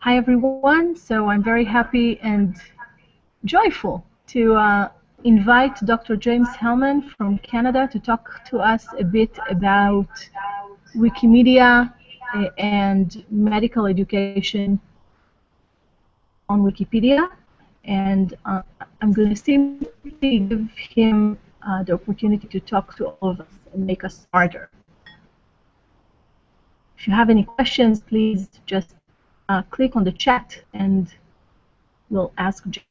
Hi everyone, so I'm very happy and joyful to invite Dr. James Heilman from Canada to talk to us a bit about Wikimedia and medical education on Wikipedia, and I'm going to simply give him the opportunity to talk to all of us and make us smarter. If you have any questions, please just click on the chat and we'll ask James.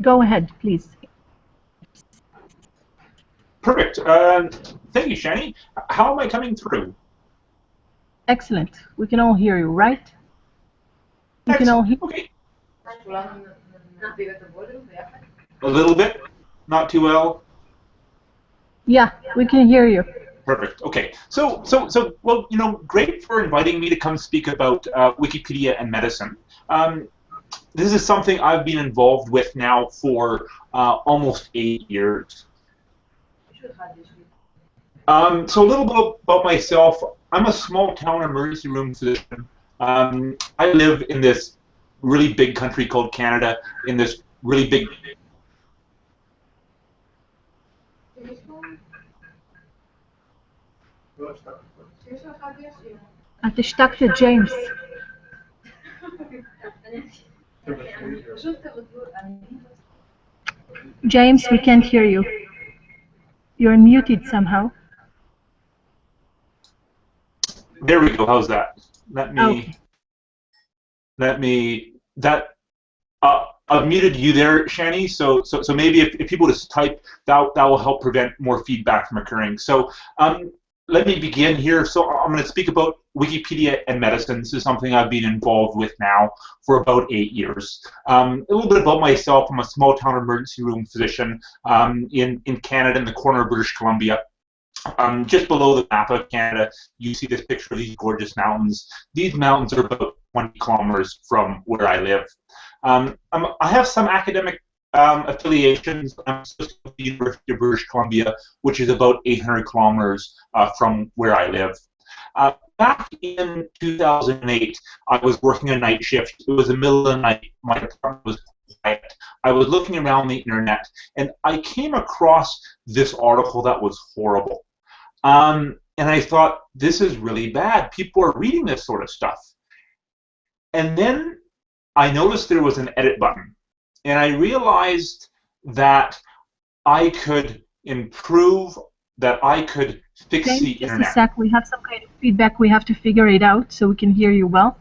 Go ahead, please. Perfect. Thank you, Shani. How am I coming through? Excellent. We can all hear you, right? You can all hear. Okay. A little bit. Not too well. Yeah, we can hear you. Perfect. Okay. So, well, you know, great for inviting me to come speak about Wikipedia and medicine. This is something I've been involved with now for almost 8 years. So a little bit about myself. I'm a small town emergency room physician. I live in this really big country called Canada, in this really big... את השתקת ג'יימס. James, we can't hear you. You're muted somehow. There we go. How's that? I've muted you there, Shani. So maybe if people just type, that will help prevent more feedback from occurring. So let me begin here. So I'm going to speak about Wikipedia and medicine. This is something I've been involved with now for about 8 years. A little bit about myself. I'm a small town emergency room physician in Canada, in the corner of British Columbia. Just below the map of Canada, you see this picture of these gorgeous mountains. These mountains are about 20 kilometers from where I live. I have some academic affiliations. I'm associated with the University of British Columbia, which is about 800 kilometers from where I live. Back in 2008, I was working a night shift. It was the middle of the night. My apartment was quiet. I was looking around the internet, and I came across this article that was horrible. And I thought, this is really bad. People are reading this sort of stuff. And then I noticed there was an edit button. And I realized that I could improve, that I could fix the internet. Just a sec, we have some kind of feedback. We have to figure it out so we can hear you well.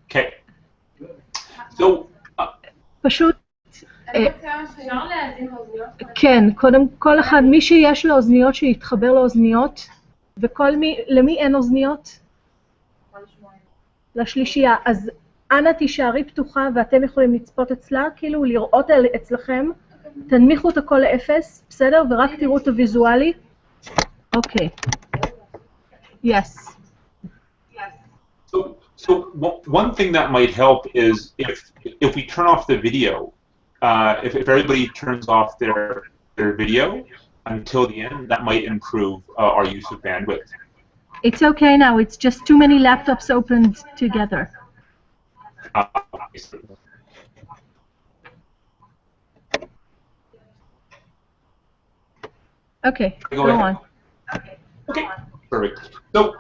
Okay. So, פשוט, כן, קודם כל אחד, מי שיש לו אוזניות שיתחבר לאוזניות, למי אין אוזניות? לשלישייה. אז אנא תישארי פתוחה ואתם יכולים לצפות אצלה, כאילו לראות אצלכם, תנמיכו את הכל לאפס, בסדר? ורק תראו את הוויזואלי. אוקיי. Yes. So one thing that might help is if we turn off the video, if everybody turns off their video until the end, that might improve our use of bandwidth. It's okay now. It's just too many laptops opened together. Okay, go on. Okay, perfect. So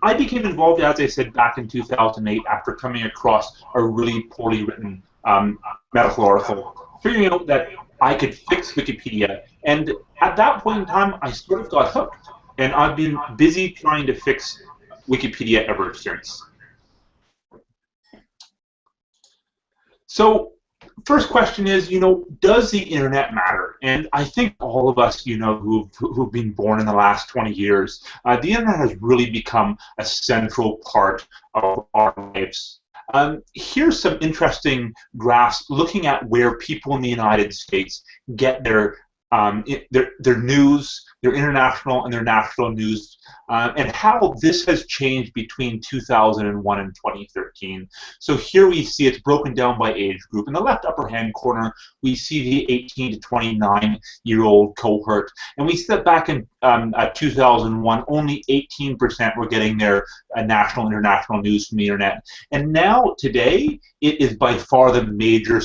I became involved, as I said, back in 2008 after coming across a really poorly written medical article, figuring out that I could fix Wikipedia. And at that point in time, I sort of got hooked. And I've been busy trying to fix Wikipedia ever since. So, first question is, you know, does the internet matter? And I think all of us, you know, who've been born in the last 20 years, the internet has really become a central part of our lives. Here's some interesting graphs looking at where people in the United States get their news, their international and their national news, and how this has changed between 2001 and 2013. So here we see it's broken down by age group. In the left upper hand corner, we see the 18 to 29-year-old cohort, and we see that back in 2001, only 18% were getting their national and international news from the internet. And now, today, it is by far the major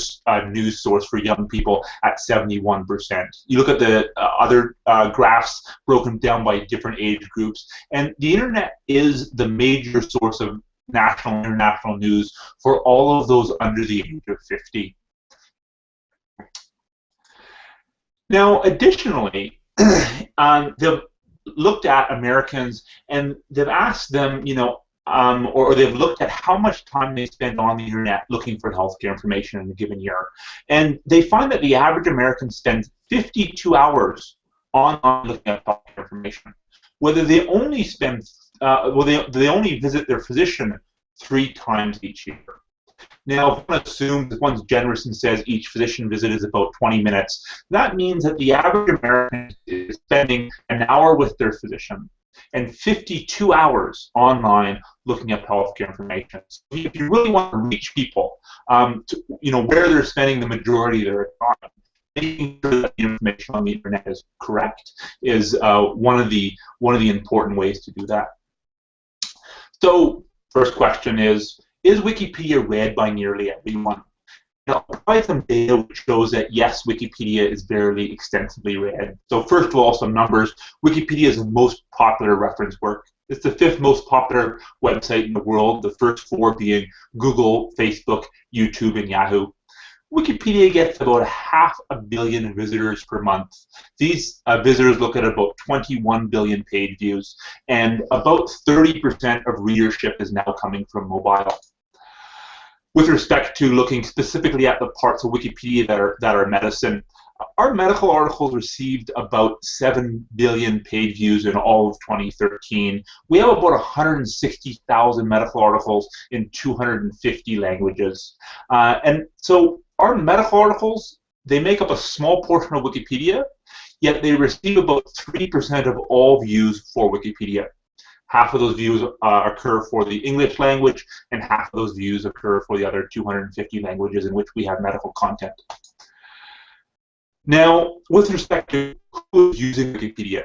news source for young people at 71%. You look at the other graphs broken down by different age groups, and the internet is the major source of national and international news for all of those under the age of 50. Now, additionally, they've looked at Americans and they've asked them, or they've looked at how much time they spend on the internet looking for healthcare information in a given year. And they find that the average American spends 52 hours online looking at healthcare information. Whether they only spend, they only visit their physician 3 times each year. Now, if one assumes, if one's generous and says each physician visit is about 20 minutes, that means that the average American is spending an hour with their physician and 52 hours online looking up healthcare information. So if you really want to reach people, where they're spending the majority of their time, making sure that the information on the internet is correct is one of the important ways to do that. So, first question is Wikipedia read by nearly everyone? Now, I'll provide some data which shows that yes, Wikipedia is very extensively read. So first of all, some numbers. Wikipedia is the most popular reference work. It's the 5th most popular website in the world, the first 4 being Google, Facebook, YouTube, and Yahoo. Wikipedia gets about 500 million visitors per month. These visitors look at about 21 billion page views, and about 30% of readership is now coming from mobile. With respect to looking specifically at the parts of Wikipedia that are medicine, our medical articles received about 7 billion page views in all of 2013. We have about 160,000 medical articles in 250 languages. And so our medical articles, they make up a small portion of Wikipedia, yet they receive about 3% of all views for Wikipedia. Half of those views occur for the English language, and half of those views occur for the other 250 languages in which we have medical content. Now, with respect to who's using Wikipedia,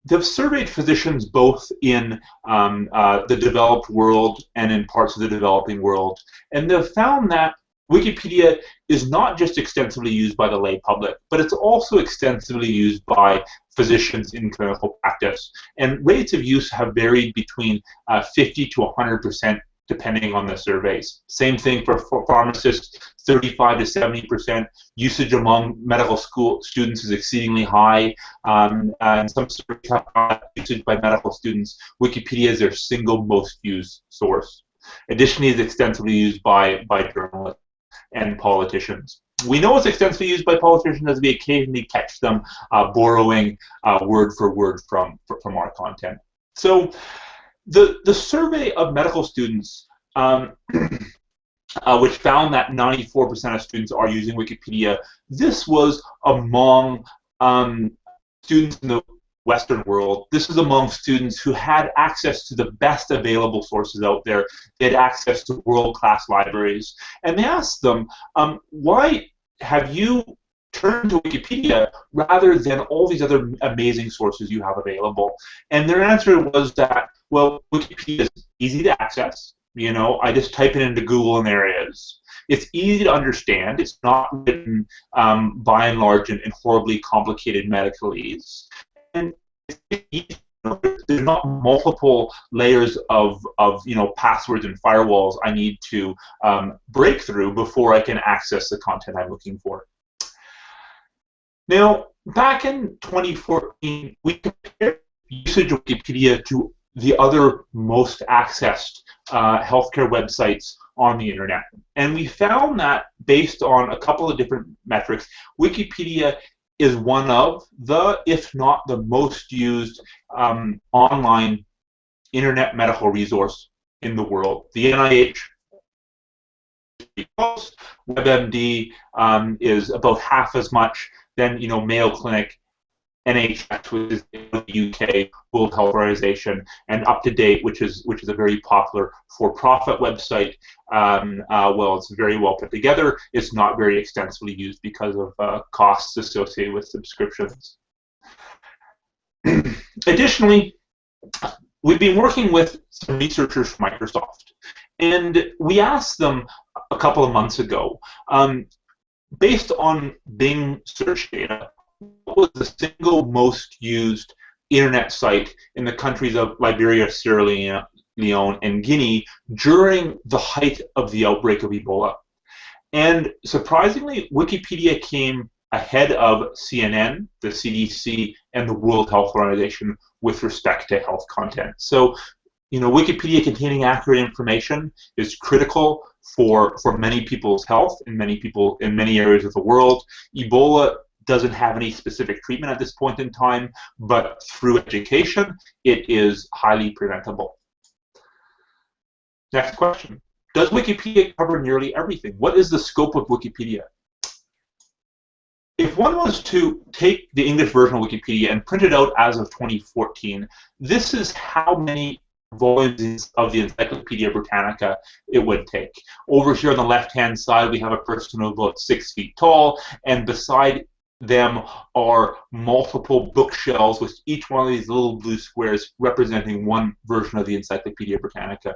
they've surveyed physicians both in the developed world and in parts of the developing world, and they've found that Wikipedia is not just extensively used by the lay public, but it's also extensively used by physicians in clinical practice. And rates of use have varied between 50 to 100% depending on the surveys. Same thing for pharmacists, 35 to 70%. Usage among medical school students is exceedingly high. And some surveys have usage by medical students. Wikipedia is their single most used source. Additionally, it's extensively used by journalists and politicians. We know it's extensively used by politicians as we occasionally catch them borrowing word for word from our content. So the survey of medical students, which found that 94% of students are using Wikipedia, this was among students in the Western world. This is among students who had access to the best available sources out there. They had access to world-class libraries. And they asked them, why have you turned to Wikipedia rather than all these other amazing sources you have available? And their answer was that, well, Wikipedia is easy to access. I just type it into Google and there it is. It's easy to understand. It's not written by and large in horribly complicated medicalese. And there's not multiple layers of passwords and firewalls I need to break through before I can access the content I'm looking for. Now, back in 2014, we compared usage of Wikipedia to the other most accessed healthcare websites on the internet. And we found that based on a couple of different metrics, Wikipedia is one of the, if not the most used online internet medical resource in the world. The NIH WebMD is about half as much, then Mayo Clinic, NHS, which is the UK World Health Organization, and Up to Date, which is a very popular for-profit website. Well, it's very well put together. It's not very extensively used because of costs associated with subscriptions. Additionally, we've been working with some researchers from Microsoft, and we asked them a couple of months ago, based on Bing search data, what was the single most used internet site in the countries of Liberia, Sierra Leone, and Guinea during the height of the outbreak of Ebola? And surprisingly, Wikipedia came ahead of CNN, the CDC, and the World Health Organization with respect to health content. So, you know, Wikipedia containing accurate information is critical for many people's health in many areas of the world. Ebola doesn't have any specific treatment at this point in time, but through education, it is highly preventable. Next question. Does Wikipedia cover nearly everything? What is the scope of Wikipedia? If one was to take the English version of Wikipedia and print it out as of 2014, this is how many volumes of the Encyclopedia Britannica it would take. Over here on the left-hand side, we have a person about 6 feet tall, and beside them are multiple bookshelves with each one of these little blue squares representing one version of the Encyclopedia Britannica.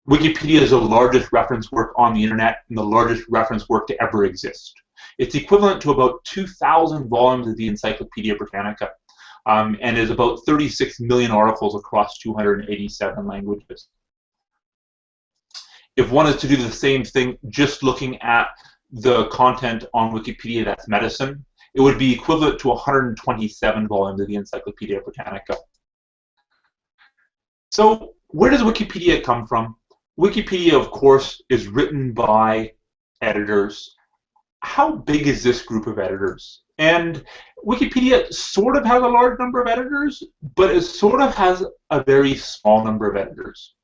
Wikipedia is the largest reference work on the internet and the largest reference work to ever exist. It's equivalent to about 2,000 volumes of the Encyclopedia Britannica, and is about 36 million articles across 287 languages. If one is to do the same thing just looking at the content on Wikipedia that's medicine, it would be equivalent to 127 volumes of the Encyclopedia Britannica. So where does Wikipedia come from? Wikipedia, of course, is written by editors. How big is this group of editors? And Wikipedia sort of has a large number of editors, but it sort of has a very small number of editors.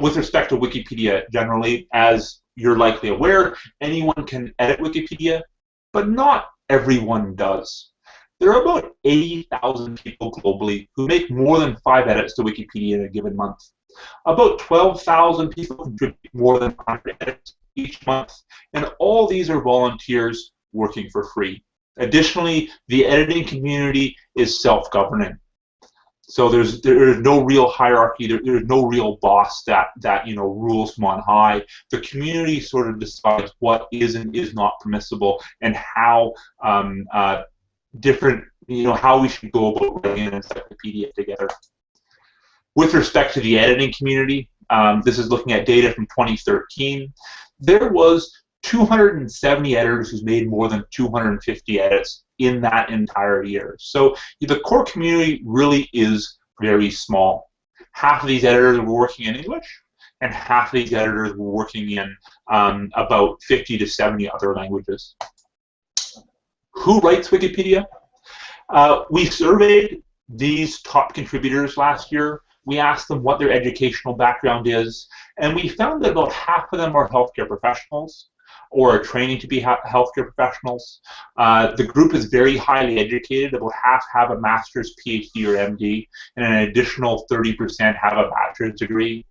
With respect to Wikipedia generally, as you're likely aware, anyone can edit Wikipedia, but not everyone does. There are about 80,000 people globally who make more than 5 edits to Wikipedia in a given month. About 12,000 people contribute more than 100 edits each month, and all these are volunteers working for free. Additionally, the editing community is self-governing. So there's no real hierarchy. There's no real boss that rules from on high. The community sort of decides what is and is not permissible, and how how we should go about writing an encyclopedia together. With respect to the editing community, this is looking at data from 2013. There was 270 editors who made more than 250 edits in that entire year. So the core community really is very small. Half of these editors were working in English, and half of these editors were working in about 50 to 70 other languages. Who writes Wikipedia? We surveyed these top contributors last year. We asked them what their educational background is, and we found that about half of them are healthcare professionals or are training to be healthcare professionals. The group is very highly educated. About half have a master's, PhD, or MD, and an additional 30% have a bachelor's degree.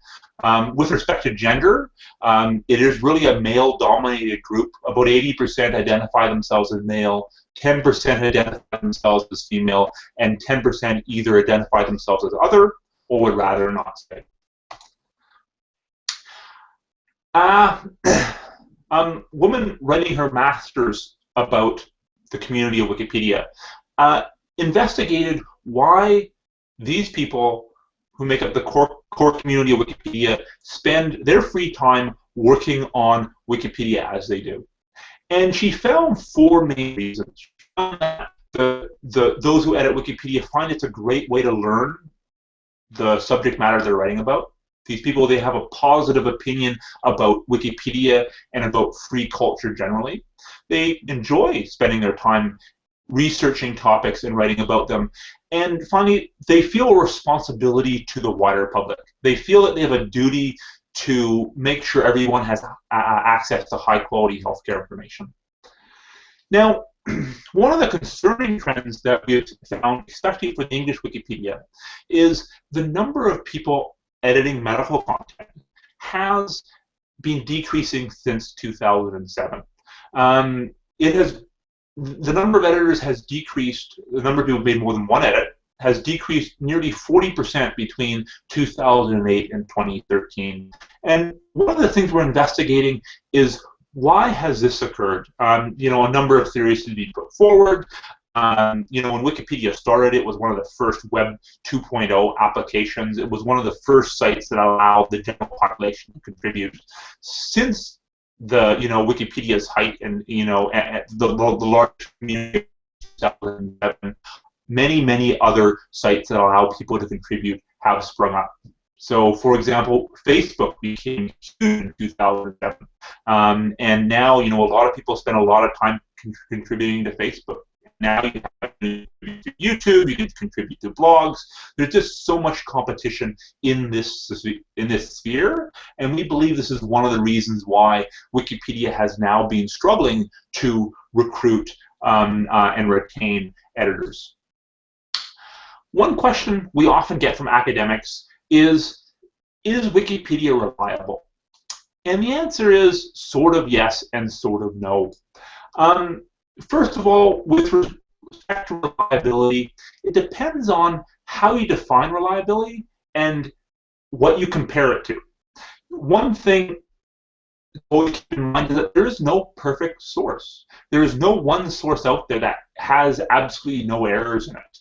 With respect to gender, it is really a male-dominated group. About 80% identify themselves as male, 10% identify themselves as female, and 10% either identify themselves as other or would rather not say. Woman writing her master's about the community of Wikipedia investigated why these people who make up the core community of Wikipedia spend their free time working on Wikipedia as they do. And she found 4 main reasons. She found that those who edit Wikipedia find it's a great way to learn the subject matter they're writing about. These people, they have a positive opinion about Wikipedia and about free culture generally. They enjoy spending their time researching topics and writing about them. And finally, they feel a responsibility to the wider public. They feel that they have a duty to make sure everyone has access to high-quality healthcare information. Now, one of the concerning trends that we've found, especially for the English Wikipedia, is the number of people editing medical content has been decreasing since 2007. The number of editors has decreased, the number of people who made more than one edit has decreased nearly 40% between 2008 and 2013. And one of the things we're investigating is, why has this occurred? A number of theories to be put forward. When Wikipedia started, it was one of the first Web 2.0 applications. It was one of the first sites that allowed the general population to contribute. Since the Wikipedia's height and at the large community of 2007, many other sites that allow people to contribute have sprung up. So, for example, Facebook became huge in 2007, and now a lot of people spend a lot of time contributing to Facebook. Now you can contribute to YouTube, you can contribute to blogs. There's just so much competition in this sphere, and we believe this is one of the reasons why Wikipedia has now been struggling to recruit and retain editors. One question we often get from academics is Wikipedia reliable? And the answer is sort of yes and sort of no. First of all, with respect to reliability, it depends on how you define reliability and what you compare it to. One thing to always keep in mind is that there is no perfect source. There is no one source out there that has absolutely no errors in it.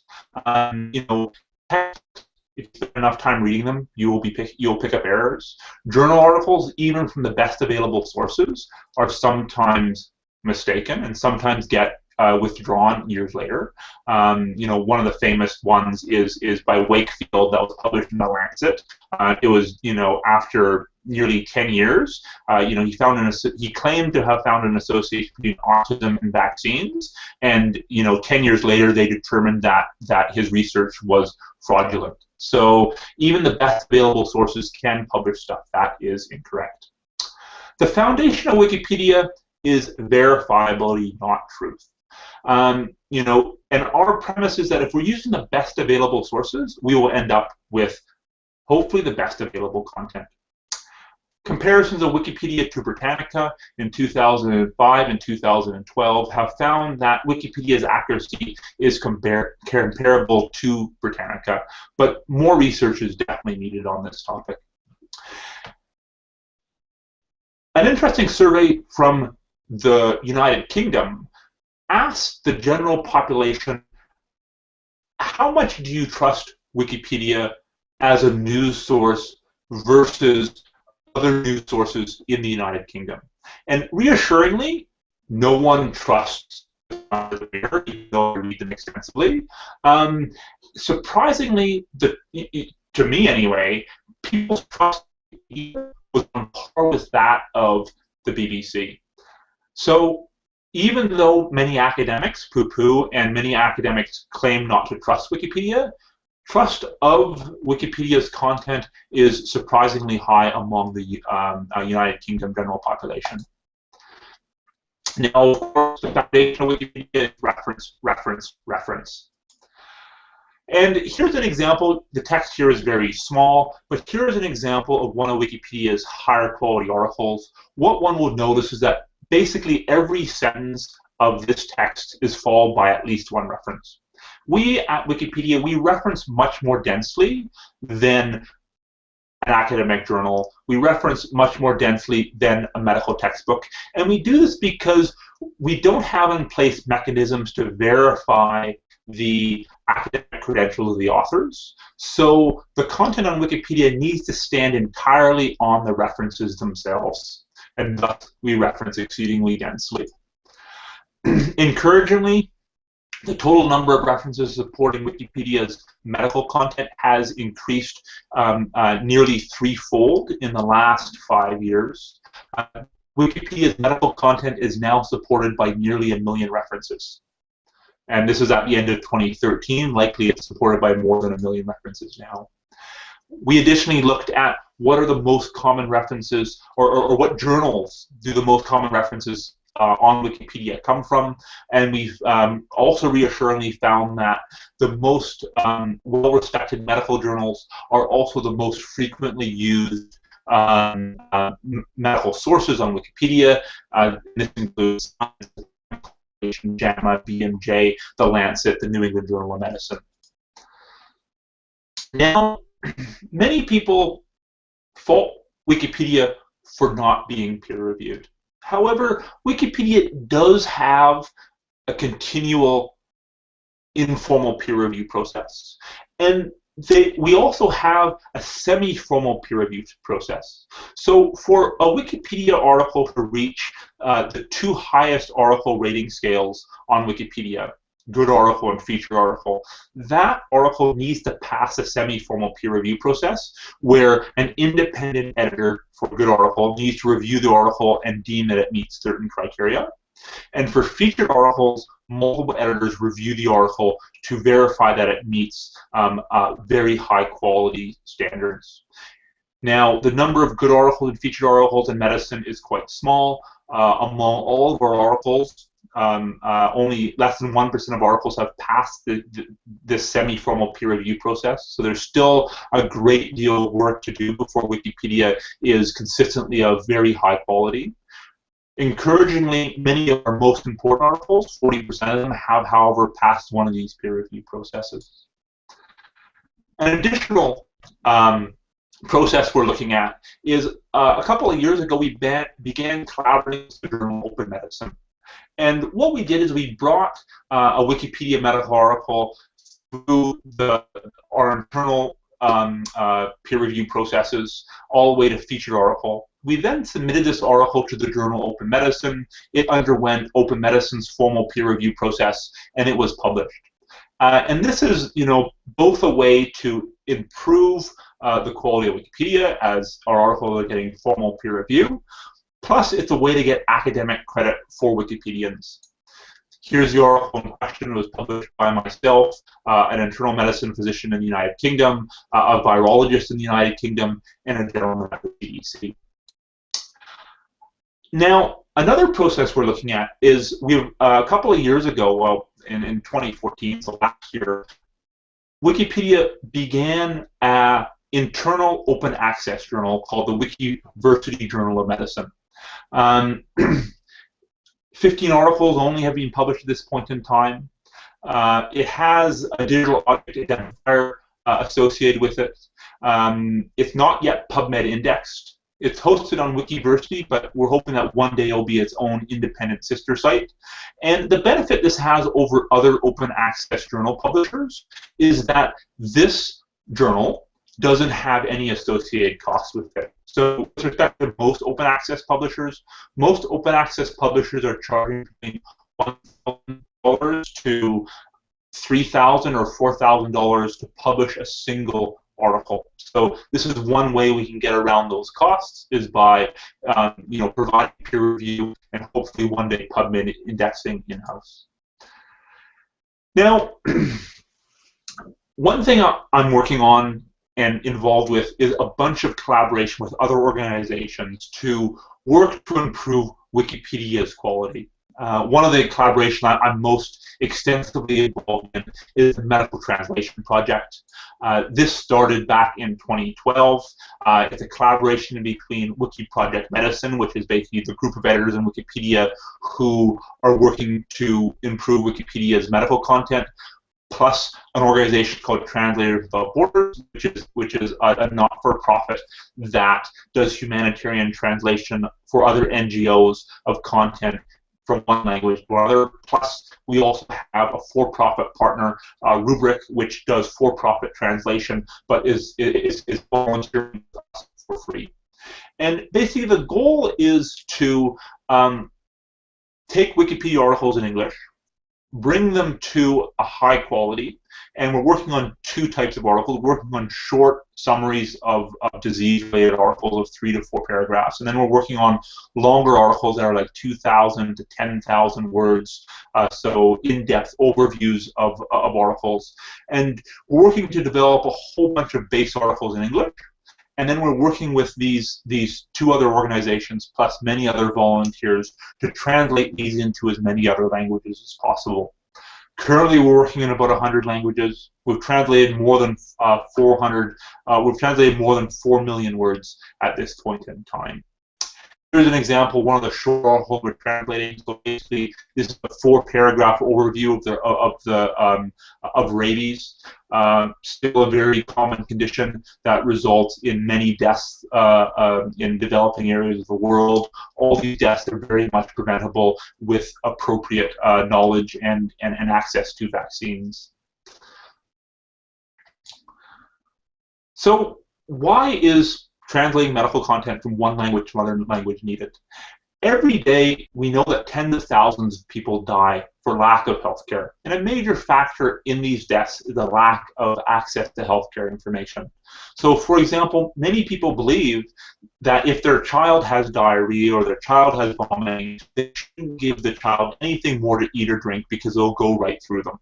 If you spend enough time reading them, you'll pick up errors. Journal articles, even from the best available sources, are sometimes mistaken and sometimes get withdrawn years later. One of the famous ones is by Wakefield, that was published in The Lancet. It was after nearly 10 years. He claimed to have found an association between autism and vaccines, and 10 years later they determined that his research was fraudulent. So even the best available sources can publish stuff that is incorrect. The foundation of Wikipedia is verifiability, not truth. And our premise is that if we're using the best available sources, we will end up with hopefully the best available content. Comparisons of Wikipedia to Britannica in 2005 and 2012 have found that Wikipedia's accuracy is comparable to Britannica, but more research is definitely needed on this topic. An interesting survey from the United Kingdom asked the general population, how much do you trust Wikipedia as a news source versus other news sources in the United Kingdom? And reassuringly, no one trusts even though I read them extensively. Surprisingly, to me anyway, people's trust was on par with that of the BBC. So even though many academics poo-poo and many academics claim not to trust Wikipedia, trust of Wikipedia's content is surprisingly high among the United Kingdom general population. Now, of course, the foundation of Wikipedia is reference. And here's an example. The text here is very small, but here's an example of one of Wikipedia's higher quality articles. What one will notice is that basically every sentence of this text is followed by at least one reference. We at Wikipedia, we reference much more densely than an academic journal. We reference much more densely than a medical textbook. And we do this because we don't have in place mechanisms to verify the academic credentials of the authors. So the content on Wikipedia needs to stand entirely on the references themselves. And thus we reference exceedingly densely. Encouragingly, the total number of references supporting Wikipedia's medical content has increased nearly threefold in the last 5 years. Wikipedia's medical content is now supported by nearly 1 million references. And this is at the end of 2013. Likely it's supported by more than 1 million references now. We additionally looked at what are the most common references, or what journals do the most common references on Wikipedia come from, and we've also reassuringly found that the most well-respected medical journals are also the most frequently used medical sources on Wikipedia. This includes JAMA, BMJ, The Lancet, the New England Journal of Medicine. Now, many people fault Wikipedia for not being peer-reviewed. However, Wikipedia does have a continual informal peer review process. And we also have a semi-formal peer review process. So for a Wikipedia article to reach the two highest article rating scales on Wikipedia, good article and featured article, that article needs to pass a semi-formal peer review process where an independent editor for a good article needs to review the article and deem that it meets certain criteria. And for featured articles, multiple editors review the article to verify that it meets very high quality standards. Now, the number of good articles and featured articles in medicine is quite small. Among all of our articles, only less than 1% of articles have passed this semi-formal peer review process. So there's still a great deal of work to do before Wikipedia is consistently of very high quality. Encouragingly, many of our most important articles, 40% of them, have, however, passed one of these peer review processes. An additional process we're looking at is a couple of years ago we began collaborating with the journal Open Medicine. And what we did is we brought a Wikipedia medical article through our internal peer review processes all the way to featured article. We then submitted this article to the journal Open Medicine. It underwent Open Medicine's formal peer review process, and it was published. And this is, both a way to improve the quality of Wikipedia as our articles are getting formal peer review. Plus, it's a way to get academic credit for Wikipedians. Here's the article in question. It was published by myself, an internal medicine physician in the United Kingdom, a virologist in the United Kingdom, and a gentleman at the CDC. Now, another process we're looking at is a couple of years ago, well, in 2014, so last year, Wikipedia began an internal open access journal called the Wiki-Versity Journal of Medicine. 15 articles only have been published at this point in time. It has a digital object identifier associated with it. It's not yet PubMed indexed. It's hosted on Wiki-Versity, but we're hoping that one day it'll be its own independent sister site. And the benefit this has over other open access journal publishers is that this journal doesn't have any associated costs with it. So with respect to most open access publishers are charging between $1,000 to $3,000 or $4,000 to publish a single article. So this is one way we can get around those costs, is by providing peer review and hopefully one day PubMed indexing in-house. Now, one thing I'm working on and involved with is a bunch of collaboration with other organizations to work to improve Wikipedia's quality. One of the collaboration I'm most extensively involved in is the Medical Translation Project. This started back in 2012. It's a collaboration between Wiki Project Medicine, which is basically the group of editors in Wikipedia who are working to improve Wikipedia's medical content, plus an organization called Translators Without Borders, which is a not-for-profit that does humanitarian translation for other NGOs of content from one language to another. Plus, we also have a for-profit partner, Rubric, which does for-profit translation, but is volunteering for free. And basically, the goal is to take Wikipedia articles in English, bring them to a high quality, and we're working on two types of articles. We're working on short summaries of disease-related articles of 3 to 4 paragraphs, and then we're working on longer articles that are like 2,000 to 10,000 words, so in-depth overviews of articles. And we're working to develop a whole bunch of base articles in English, And then we're working with these two other organizations plus many other volunteers to translate these into as many other languages as possible. Currently, we're working in about 100 languages. We've translated more than 400. We've translated more than 4 million words at this point in time. Here's an example, one of the short articles we're translating. So basically, this is a 4-paragraph overview of rabies. Still a very common condition that results in many deaths in developing areas of the world. All these deaths are very much preventable with appropriate knowledge and access to vaccines. So why is translating medical content from one language to another language needed? Every day, we know that tens of thousands of people die for lack of healthcare, and a major factor in these deaths is the lack of access to healthcare information. So, for example, many people believe that if their child has diarrhea or their child has vomiting, they shouldn't give the child anything more to eat or drink because it'll go right through them.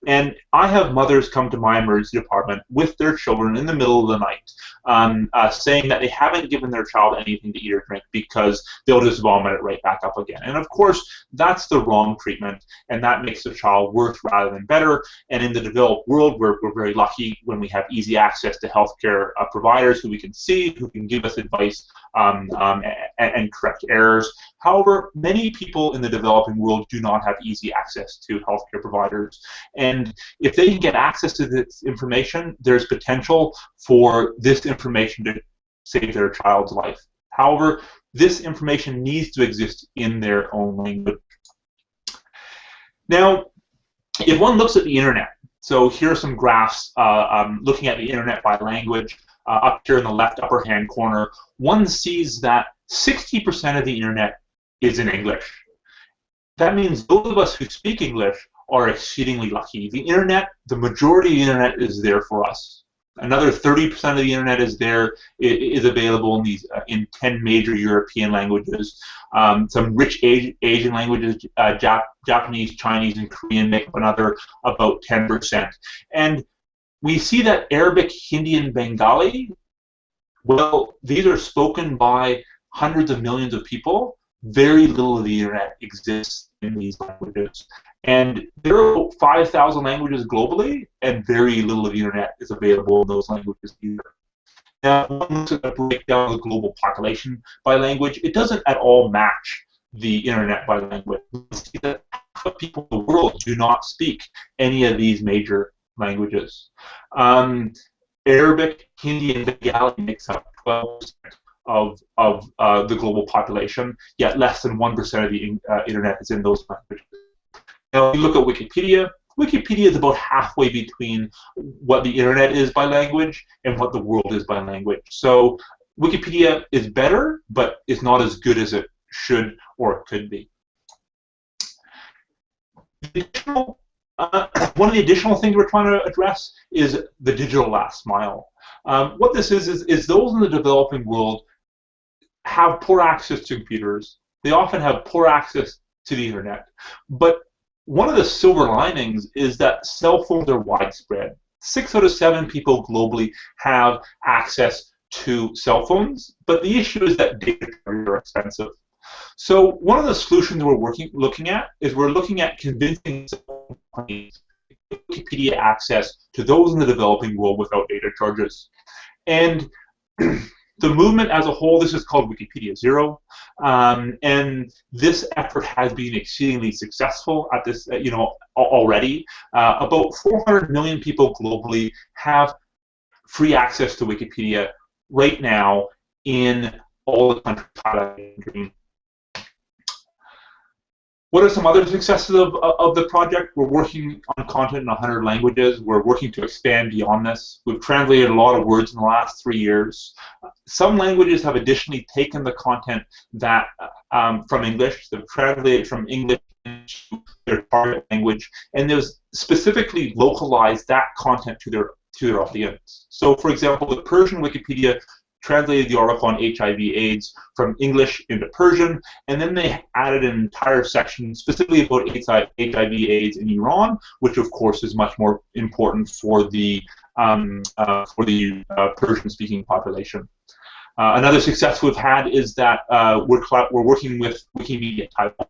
And I have mothers come to my emergency department with their children in the middle of the night saying that they haven't given their child anything to eat or drink because they'll just vomit it right back up again. And of course, that's the wrong treatment, and that makes the child worse rather than better. And in the developed world, we're very lucky when we have easy access to healthcare providers who we can see, who can give us advice and correct errors. However, many people in the developing world do not have easy access to healthcare providers. And if they can get access to this information, there's potential for this information to save their child's life. However, this information needs to exist in their own language. Now, if one looks at the internet, so here are some graphs looking at the internet by language. Up here in the left upper hand corner, one sees that 60% of the internet is in English. That means those of us who speak English are exceedingly lucky. The internet, the majority of the internet is there for us. Another 30% of the internet is available in these in 10 major European languages. Some rich Asian languages, Japanese, Chinese, and Korean make up another about 10%. And we see that Arabic, Hindi, and Bengali, well, these are spoken by hundreds of millions of people. Very little of the internet exists in these languages. And there are 5,000 languages globally, and very little of the internet is available in those languages either. Now, when one looks at the breakdown of the global population by language, it doesn't at all match the internet by language. We see that half of people in the world do not speak any of these major languages. Arabic, Hindi, and Bengali makes up 12% of the global population, yet less than 1% of the internet is in those languages. Now, if you look at Wikipedia, Wikipedia is about halfway between what the internet is by language and what the world is by language. So Wikipedia is better, but is not as good as it should or could be. One of the additional things we're trying to address is the digital last mile. What this is those in the developing world have poor access to computers. They often have poor access to the internet. But one of the silver linings is that cell phones are widespread. 6 out of 7 people globally have access to cell phones, but the issue is that data are expensive. So one of the solutions we're looking at is we're looking at convincing companies to give Wikipedia access to those in the developing world without data charges. And the movement as a whole, this is called Wikipedia Zero, and this effort has been exceedingly successful at this, already. About 400 million people globally have free access to Wikipedia right now in all the countries. What are some other successes of the project? We're working on content in 100 languages. We're working to expand beyond this. We've translated a lot of words in the last 3 years. Some languages have additionally taken the content that from English. They've translated from English into their target language, and they've specifically localized that content to their audience. So, for example, the Persian Wikipedia translated the article on HIV/AIDS from English into Persian, and then they added an entire section specifically about HIV/AIDS in Iran, which of course is much more important for the for the Persian-speaking population. Another success we've had is that we're working with Wikimedia Taiwan,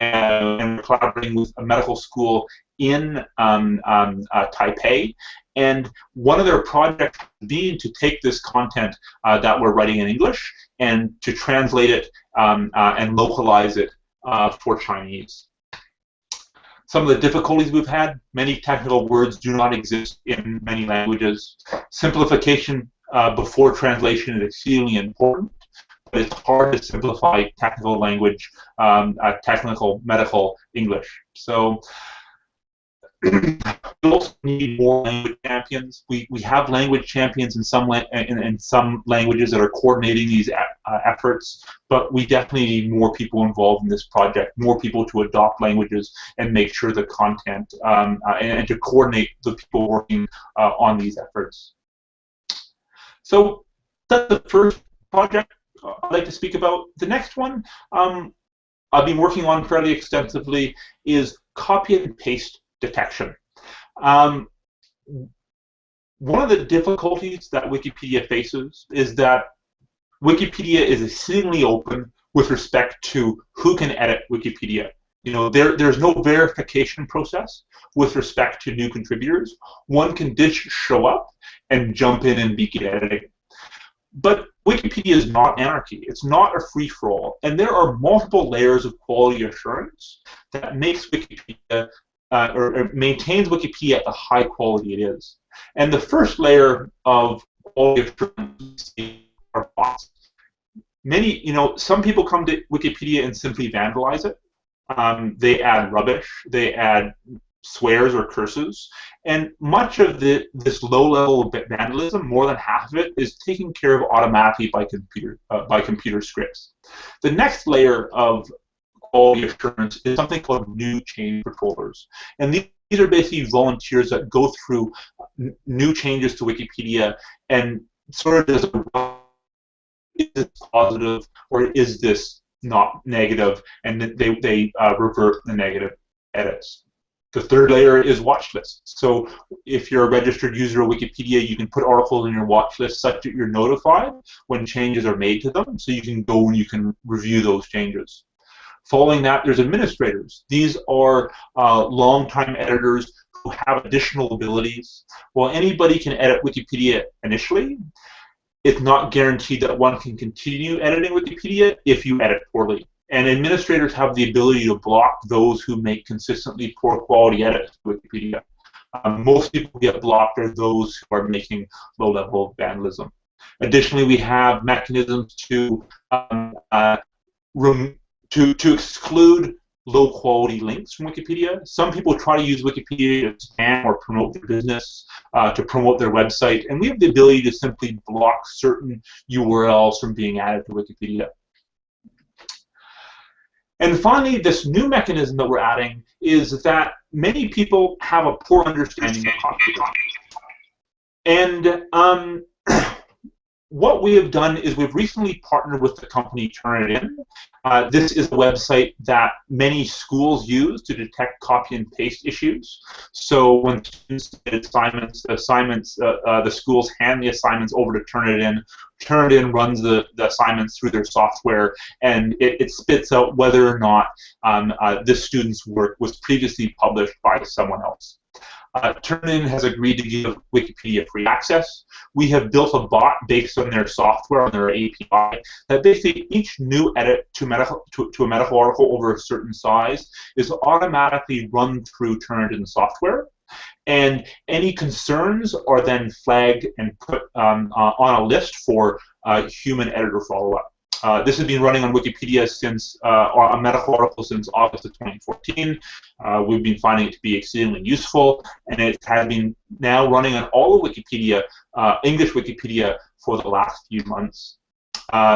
and we're collaborating with a medical school in Taipei. And one of their projects being to take this content that we're writing in English and to translate it and localize it for Chinese. Some of the difficulties we've had: many technical words do not exist in many languages. Simplification before translation is exceedingly important, but it's hard to simplify technical language, technical medical English. So we also need more language champions. We have language champions in some languages that are coordinating these efforts, but we definitely need more people involved in this project, more people to adopt languages and make sure the content and to coordinate the people working on these efforts. So that's the first project I'd like to speak about. The next one I've been working on fairly extensively is copy and paste detection. One of the difficulties that Wikipedia faces is that Wikipedia is exceedingly open with respect to who can edit Wikipedia. You know, there's no verification process with respect to new contributors. One can just show up and jump in and begin editing. But Wikipedia is not anarchy. It's not a free-for-all. And there are multiple layers of quality assurance that makes Wikipedia or maintains Wikipedia at the high quality it is. And the first layer of quality assurance are bots. Some people come to Wikipedia and simply vandalize it. They add rubbish. They add swears or curses, and much of this low level of vandalism, more than half of it, is taken care of automatically by computer scripts. The next layer of quality assurance is something called new change patrollers, and these are basically volunteers that go through new changes to Wikipedia and sort of is this positive or is this not negative, and they revert the negative edits. The third layer is watch lists. So if you're a registered user of Wikipedia, you can put articles in your watch list such that you're notified when changes are made to them, so you can go and you can review those changes. Following that, there's administrators. These are long-time editors who have additional abilities. While anybody can edit Wikipedia initially, it's not guaranteed that one can continue editing Wikipedia if you edit poorly. And administrators have the ability to block those who make consistently poor quality edits to Wikipedia. Most people who get blocked are those who are making low-level vandalism. Additionally, we have mechanisms to exclude low-quality links from Wikipedia. Some people try to use Wikipedia to spam or promote their business, to promote their website, and we have the ability to simply block certain URLs from being added to Wikipedia. And finally, this new mechanism that we're adding is that many people have a poor understanding of copyright. And what we have done is we've recently partnered with the company Turnitin. This is a website that many schools use to detect copy and paste issues. So when students get assignments, the schools hand the assignments over to Turnitin. Turnitin runs the assignments through their software, and it spits out whether or not this student's work was previously published by someone else. Turnitin has agreed to give Wikipedia free access. We have built a bot based on their software, on their API, that basically each new edit to a medical article over a certain size is automatically run through Turnitin software. And any concerns are then flagged and put on a list for human editor follow-up. This has been running on Wikipedia since a medical article since August of 2014. We've been finding it to be exceedingly useful, and it has been now running on all of Wikipedia, English Wikipedia, for the last few months.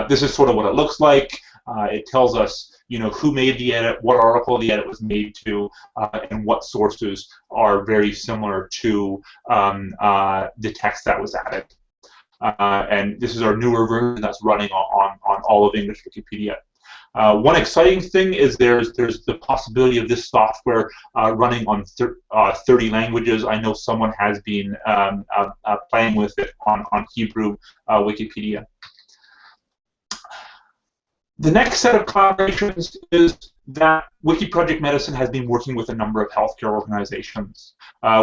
This is sort of what it looks like. It tells us, who made the edit, what article the edit was made to, and what sources are very similar to the text that was added. And this is our newer version that's running on all of English Wikipedia. One exciting thing is there's the possibility of this software running on 30 languages. I know someone has been playing with it on Hebrew Wikipedia. The next set of collaborations is that Wiki Project Medicine has been working with a number of healthcare organizations.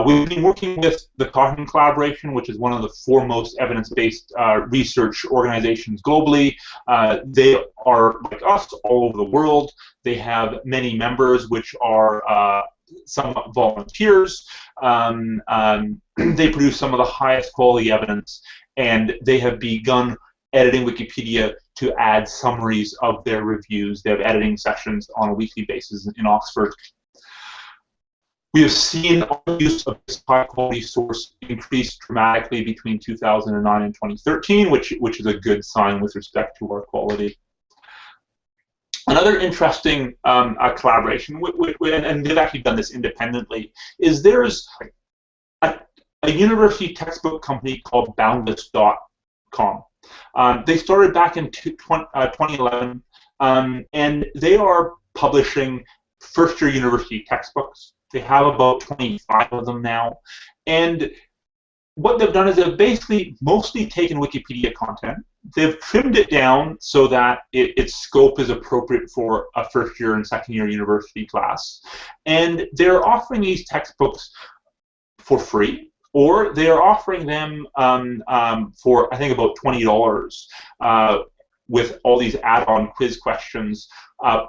We've been working with the Cochrane Collaboration, which is one of the foremost evidence-based research organizations globally. They are, like us, all over the world. They have many members, which are somewhat volunteers. They produce some of the highest quality evidence, and they have begun editing Wikipedia to add summaries of their reviews. They have editing sessions on a weekly basis in Oxford. We have seen our use of this high-quality source increase dramatically between 2009 and 2013, which is a good sign with respect to our quality. Another interesting collaboration, and they've actually done this independently, is there's a university textbook company called Boundless.com. They started back in 2011, and they are publishing first-year university textbooks. They have about 25 of them now. And what they've done is they've basically mostly taken Wikipedia content. They've trimmed it down so that its scope is appropriate for a first-year and second-year university class. And they're offering these textbooks for free, or they are offering them for, I think, about $20 with all these add-on quiz questions.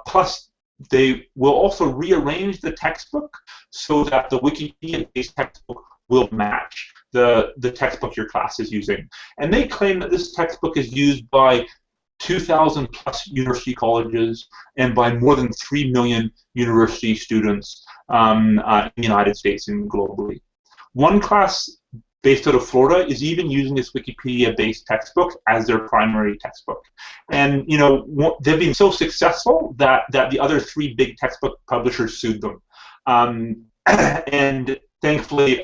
Plus, they will also rearrange the textbook so that the Wikipedia-based textbook will match the textbook your class is using. And they claim that this textbook is used by 2,000 plus university colleges and by more than 3 million university students in the United States and globally. One class based out of Florida is even using this Wikipedia-based textbook as their primary textbook. And you know, they've been so successful that the other 3 big textbook publishers sued them. And thankfully,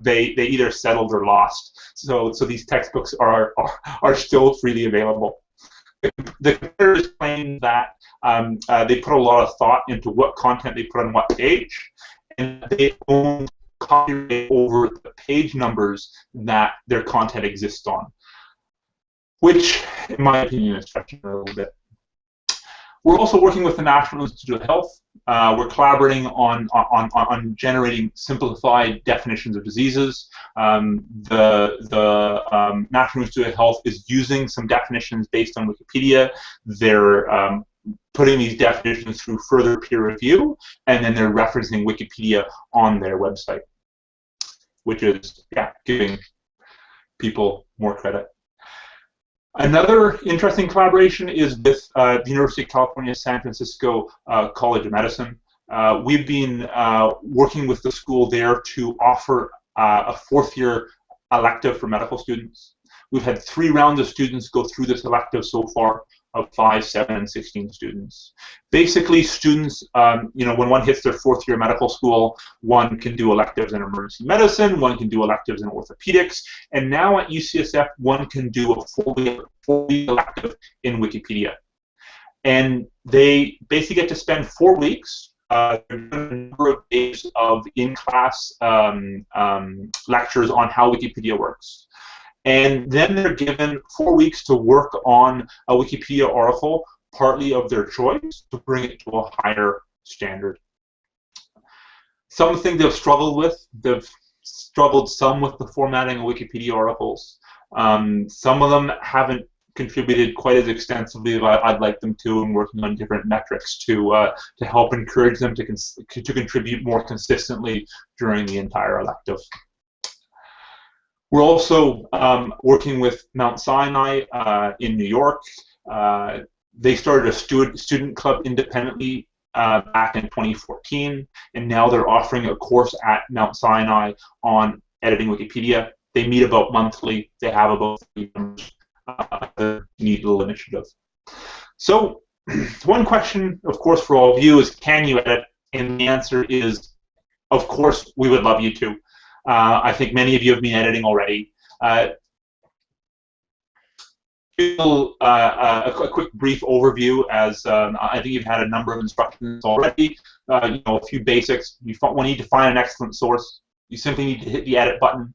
they either settled or lost. So these textbooks are still freely available. The competitors claim that they put a lot of thought into what content they put on what page, and they own copyright over the page numbers that their content exists on, which, in my opinion, is stretching a little bit. We're also working with the National Institute of Health. We're collaborating on generating simplified definitions of diseases. The National Institute of Health is using some definitions based on Wikipedia. They're putting these definitions through further peer review, and then they're referencing Wikipedia on their website, which is, yeah, giving people more credit. Another interesting collaboration is with the University of California, San Francisco College of Medicine. We've been working with the school there to offer a 4th-year elective for medical students. We've had 3 rounds of students go through this elective so far, of 5, 7, and 16 students. Basically, students, you know, when one hits their 4th year medical school, one can do electives in emergency medicine, one can do electives in orthopedics, and now at UCSF, one can do a full elective in Wikipedia. And they basically get to spend 4 weeks, a number of days of in-class lectures on how Wikipedia works. And then they're given 4 weeks to work on a Wikipedia article, partly of their choice, to bring it to a higher standard. Some things they've struggled with. They've struggled some with the formatting of Wikipedia articles. Some of them haven't contributed quite as extensively as I'd like them to, and working on different metrics to help encourage them to contribute more consistently during the entire elective. We're also working with Mount Sinai in New York. They started a student club independently back in 2014, and now they're offering a course at Mount Sinai on editing Wikipedia. They meet about monthly. They have about 3 members. A neat little initiative. So, one question, of course, for all of you is, can you edit? And the answer is, of course, we would love you to. I think many of you have been editing already. A quick brief overview, as I think you've had a number of instructions already. A few basics. When you define an excellent source, you simply need to hit the edit button.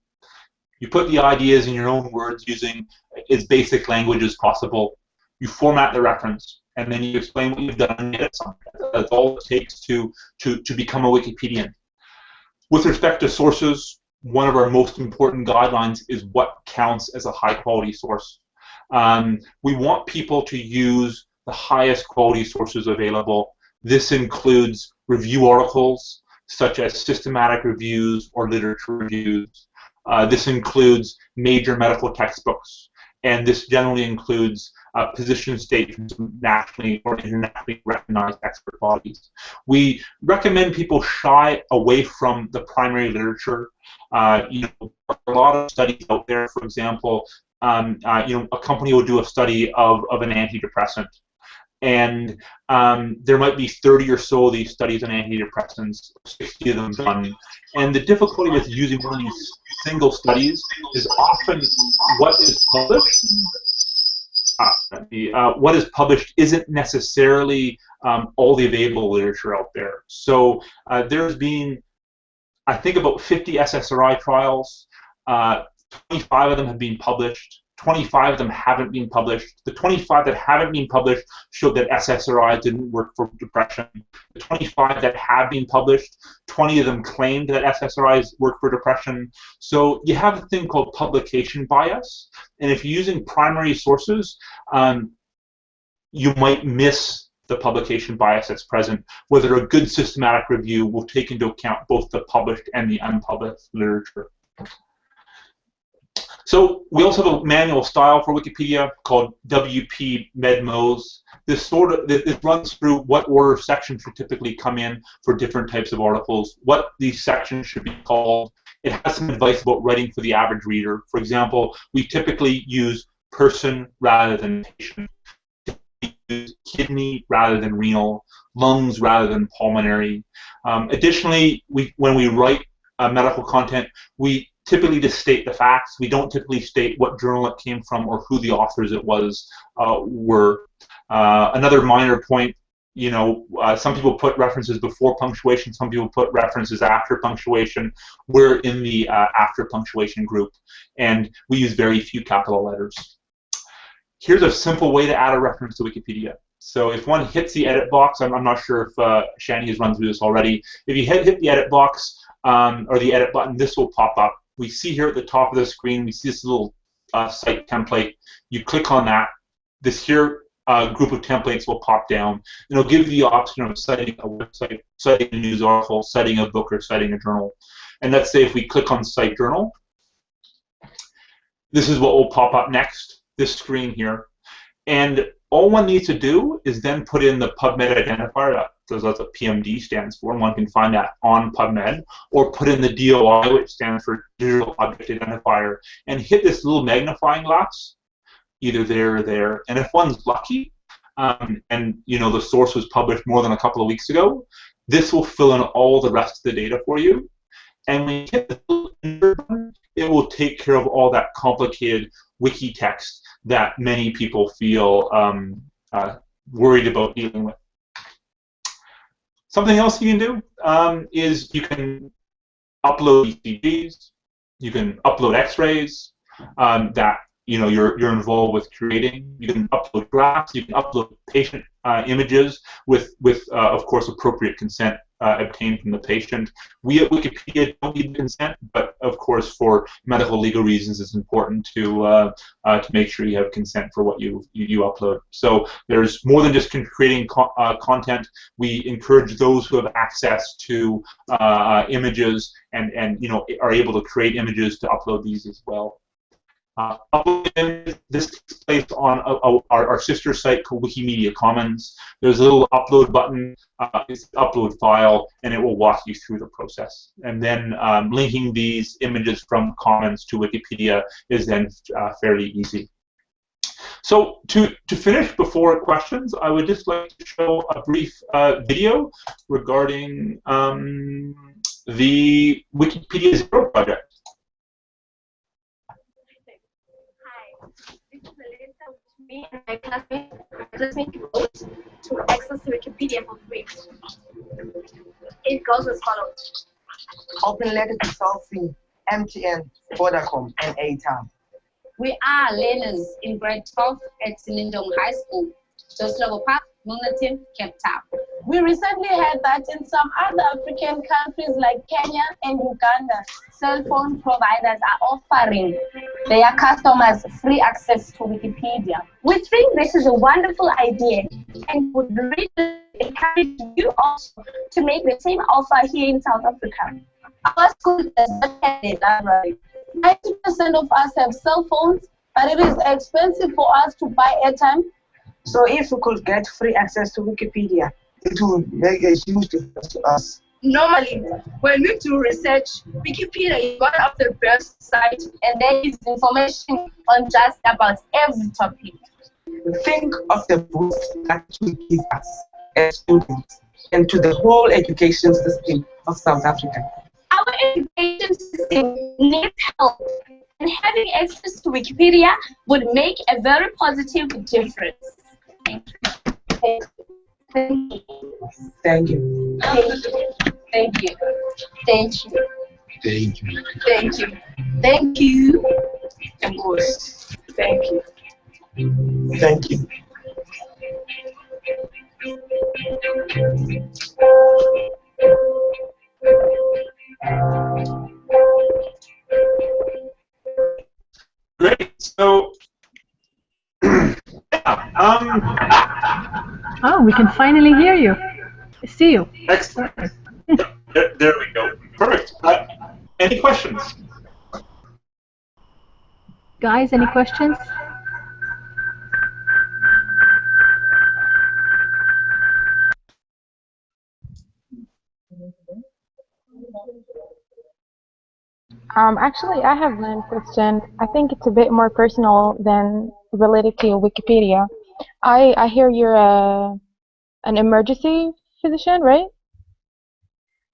You put the ideas in your own words using as basic language as possible. You format the reference, and then you explain what you've done and edit something. That's all it takes to become a Wikipedian. With respect to sources, one of our most important guidelines is what counts as a high-quality source. We want people to use the highest quality sources available. This includes review articles, such as systematic reviews or literature reviews. This includes major medical textbooks, and this generally includes position statements from nationally or internationally recognized expert bodies. We recommend people shy away from the primary literature. There are a lot of studies out there. For example, a company will do a study of an antidepressant, and there might be 30 or so of these studies on antidepressants, 60 of them done. And the difficulty with using one of these single studies is often what is published. What is published isn't necessarily all the available literature out there. So there's been, I think, about 50 SSRI trials. 25 of them have been published. 25 of them haven't been published. The 25 that haven't been published showed that SSRI didn't work for depression. The 25 that have been published, 20 of them claimed that SSRIs work for depression. So you have a thing called publication bias, and if you're using primary sources, you might miss the publication bias that's present, whether a good systematic review will take into account both the published and the unpublished literature. So we also have a manual style for Wikipedia called Wiki-Med Mos. This runs through what order sections should typically come in for different types of articles, what these sections should be called. It has some advice about writing for the average reader. For example, we typically use person rather than patient, we use kidney rather than renal, lungs rather than pulmonary. Additionally, when we write medical content, we typically just state the facts. We don't typically state what journal it came from or who the authors it were. Another minor point, some people put references before punctuation, some people put references after punctuation. We're in the after punctuation group, and we use very few capital letters. Here's a simple way to add a reference to Wikipedia. So if one hits the edit box, I'm not sure if Shani has run through this already. If you hit the edit box or the edit button, this will pop up. We see here at the top of the screen, we see this little site template. You click on that. This here group of templates will pop down. It'll give you the option of citing a website, citing a news article, citing a book, or citing a journal. And let's say if we click on Cite Journal, this is what will pop up next, this screen here. And all one needs to do is then put in the PubMed identifier. That's what PMD stands for, and one can find that on PubMed, or put in the DOI, which stands for Digital Object Identifier, and hit this little magnifying glass, either there or there. And if one's lucky, and the source was published more than a couple of weeks ago, this will fill in all the rest of the data for you. And when you hit the little insert button, it will take care of all that complicated wiki text that many people feel worried about dealing with. Something else you can do is you can upload ECGs, you can upload X-rays that you're involved with creating. You can upload graphs, you can upload patient images with of course appropriate consent obtained from the patient. We at Wikipedia don't need consent, but of course for medical legal reasons it's important to make sure you have consent for what you upload. So there's more than just creating content. We encourage those who have access to images and are able to create images to upload these as well. This takes place on our sister site called Wikimedia Commons. There's a little upload button, it's the upload file, and it will walk you through the process. And then linking these images from Commons to Wikipedia is then fairly easy. So to finish before questions, I would just like to show a brief video regarding the Wikipedia Zero project. This is a list of Me and my classmate wrote to access Wikipedia for free. It goes as follows. Open letter to Sophie, MTN, Vodacom, and ATAM. We are learners in grade 12 at Lindong High School, Joslovo Park, Lunatic, Cape Town. We recently heard that in some other African countries like Kenya and Uganda, Cell phone providers are offering their customers free access to Wikipedia. We think this is a wonderful idea and would really encourage you also to make the same offer here in South Africa. Our school does not have a library. 90% of us have cell phones, but it is expensive for us to buy airtime. So if we could get free access to Wikipedia, it would make a huge difference to us. Normally, when we do research, Wikipedia is one of the best sites And there is information on just about every topic. Think of the boost that it will give us as students and to the whole education system of South Africa. Our education system needs help, and having access to Wikipedia would make a very positive difference. Thank you. Thank you. Thank you. Thank you. Thank you. Thank you. Thank you. Thank you. Of course. Thank you. Thank you. Great. So, Oh, we can finally hear you. See you. excellent. There we go. Perfect. Any questions? Guys, any questions? Actually, I have one question. I think it's a bit more personal than related to Wikipedia. I hear you're an emergency physician, right?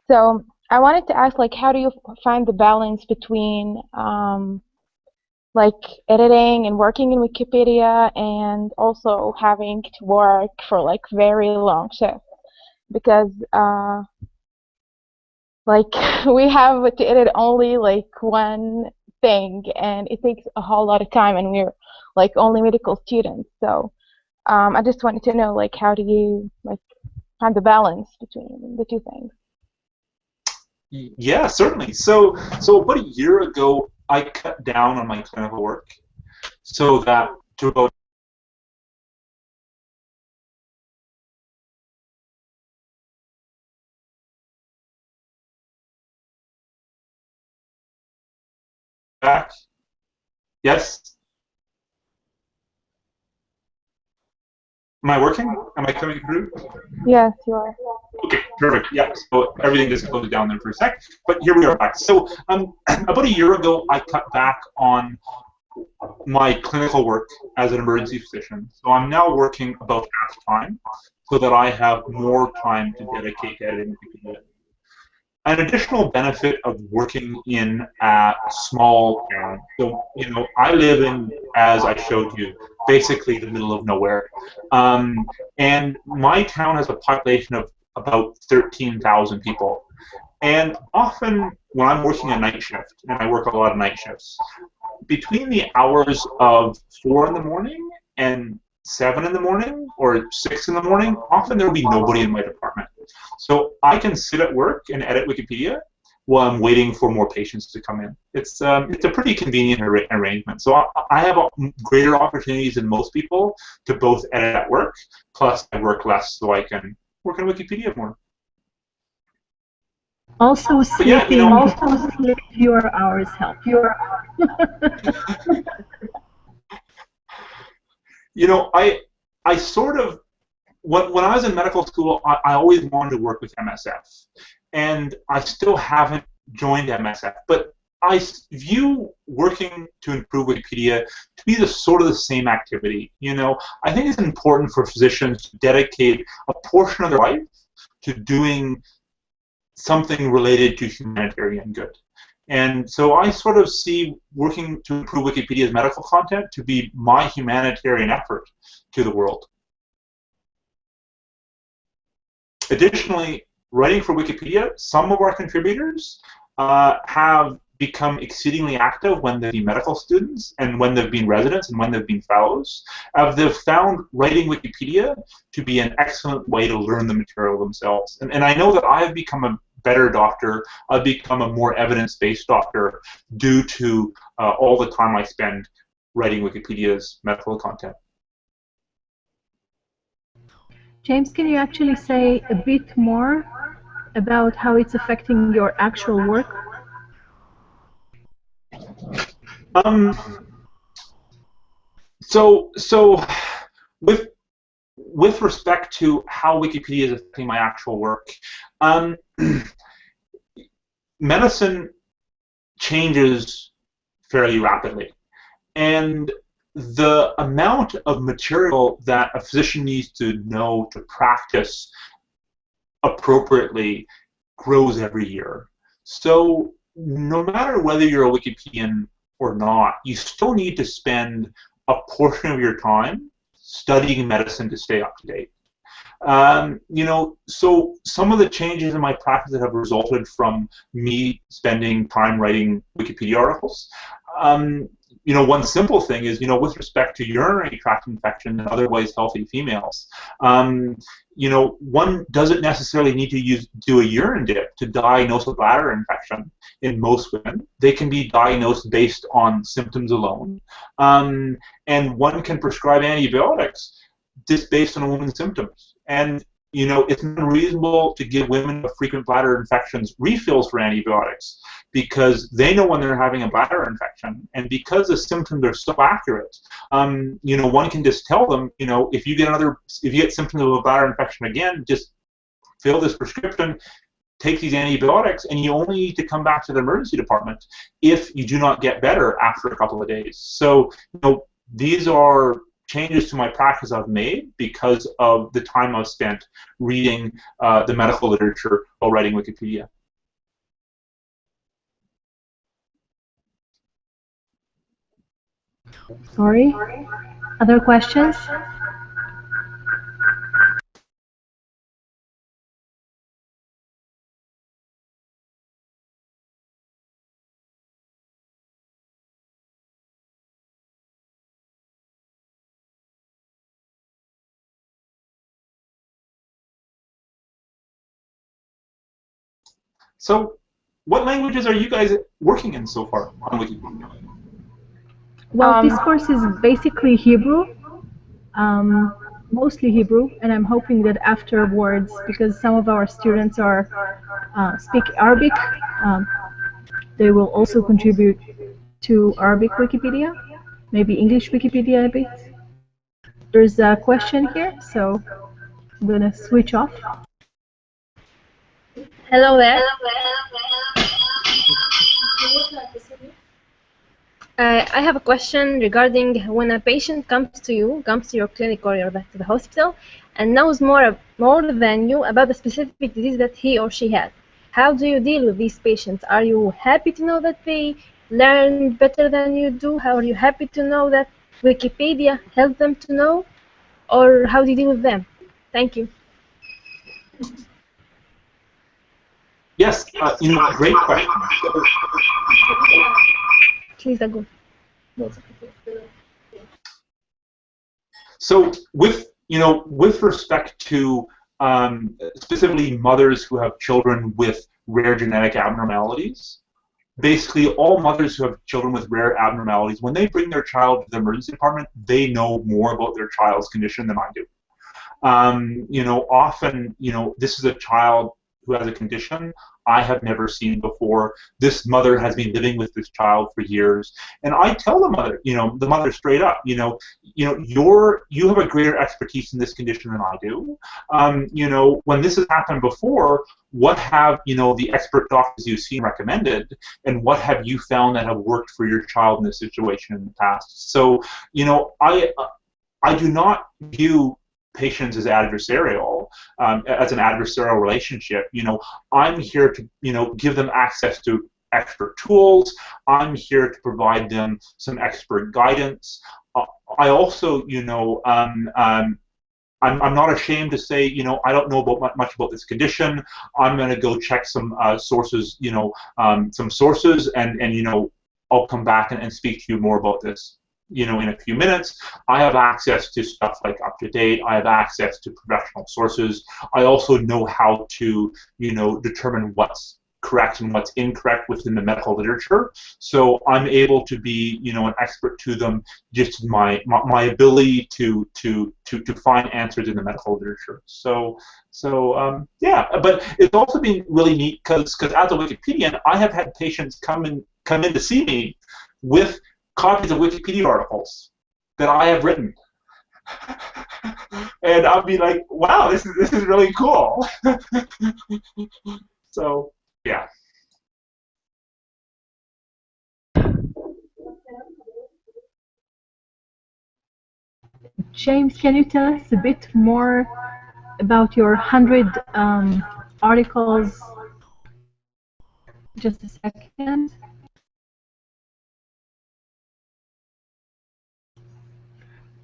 So I wanted to ask, like, how do you find the balance between like editing and working in Wikipedia and also having to work for like very long shifts? Because like we have to edit only like one thing and it takes a whole lot of time and we're like only medical students. So I just wanted to know, like, how do you like find the balance between the two things? Yeah, certainly. So about a year ago, I cut down on my clinical work so that to about back. Yes. Am I working? Am I coming through? Yes, you are. Okay, perfect. Yeah, so everything just closed down there for a sec, but here we are back. So about a year ago, I cut back on my clinical work as an emergency physician. So I'm now working about half time so that I have more time to dedicate to editing Wikipedia. An additional benefit of working in a small town, so, you know, I live in, as I showed you, basically the middle of nowhere. And my town has a population of about 13,000 people. And often when I'm working a night shift, and I work a lot of night shifts, between the hours of 4 in the morning and 7 in the morning or 6 in the morning, often there will be nobody in my department. So I can sit at work and edit Wikipedia while I'm waiting for more patients to come in. It's a pretty convenient arrangement. So I have greater opportunities than most people to both edit at work, plus I work less so I can work on Wikipedia more. Also, yeah, you know, fewer hours help. You know, I sort of, when I was in medical school, I always wanted to work with MSF. And I still haven't joined MSF. But I view working to improve Wikipedia to be the sort of the same activity. You know, I think it's important for physicians to dedicate a portion of their life to doing something related to humanitarian good. And so I sort of see working to improve Wikipedia's medical content to be my humanitarian effort to the world. Additionally, writing for Wikipedia, some of our contributors have become exceedingly active when they've been medical students and when they've been residents and when they've been fellows. They've found writing Wikipedia to be an excellent way to learn the material themselves. And I know that I've become a better doctor, I've become a more evidence-based doctor due to all the time I spend writing Wikipedia's medical content. James, can you actually say a bit more about how it's affecting your actual work? So with respect to how Wikipedia is affecting my actual work, medicine changes fairly rapidly, and the amount of material that a physician needs to know to practice appropriately grows every year. So no matter whether you're a Wikipedian or not, you still need to spend a portion of your time studying medicine to stay up to date. You know, so some of the changes in my practice that have resulted from me spending time writing Wikipedia articles, you know, one simple thing is, you know, with respect to urinary tract infection and otherwise healthy females, you know, one doesn't necessarily need to do a urine dip to diagnose a bladder infection in most women. They can be diagnosed based on symptoms alone. And one can prescribe antibiotics just based on a woman's symptoms. And you know, it's unreasonable to give women with frequent bladder infections refills for antibiotics because they know when they're having a bladder infection, and because the symptoms are so accurate, you know, one can just tell them, you know, if you get symptoms of a bladder infection again, just fill this prescription, take these antibiotics, and you only need to come back to the emergency department if you do not get better after a couple of days. So, you know, these are changes to my practice I've made because of the time I've spent reading the medical literature while writing Wikipedia. Sorry. Other questions? So, what languages are you guys working in so far on Wikipedia? Well, this course is basically Hebrew, mostly Hebrew, and I'm hoping that afterwards, because some of our students are speak Arabic, they will also contribute to Arabic Wikipedia, maybe English Wikipedia a bit. There's a question here, so I'm going to switch off. Hello there. I have a question regarding when a patient comes to your clinic or to the hospital, and knows more than you about the specific disease that he or she has. How do you deal with these patients? Are you happy to know that they learn better than you do? How are you happy to know that Wikipedia helped them to know? Or how do you deal with them? Thank you. Yes, you know, great question. So with respect to specifically mothers who have children with rare genetic abnormalities, basically all mothers who have children with rare abnormalities, when they bring their child to the emergency department, they know more about their child's condition than I do. You know, often, you know, this is a child who has a condition I have never seen before. This mother has been living with this child for years, and I tell the mother straight up, you have a greater expertise in this condition than I do. You know, when this has happened before, what have the expert doctors you've seen recommended, and what have you found that have worked for your child in this situation in the past? So, you know, I do not view patients as adversarial, as an adversarial relationship. You know, I'm here to, give them access to expert tools. I'm here to provide them some expert guidance. I also, I'm not ashamed to say, I don't know much about this condition. I'm going to go check some sources, some sources, and I'll come back and speak to you more about this, in a few minutes. I have access to stuff like UpToDate. I have access to professional sources. I also know how to, determine what's correct and what's incorrect within the medical literature. So I'm able to be, an expert to them, just my ability to find answers in the medical literature. So yeah, but it's also been really neat because as a Wikipedian, I have had patients come in to see me with copies of Wikipedia articles that I have written. And I'll be like, wow, this is really cool. So yeah. James, can you tell us a bit more about your 100 articles? Just a second.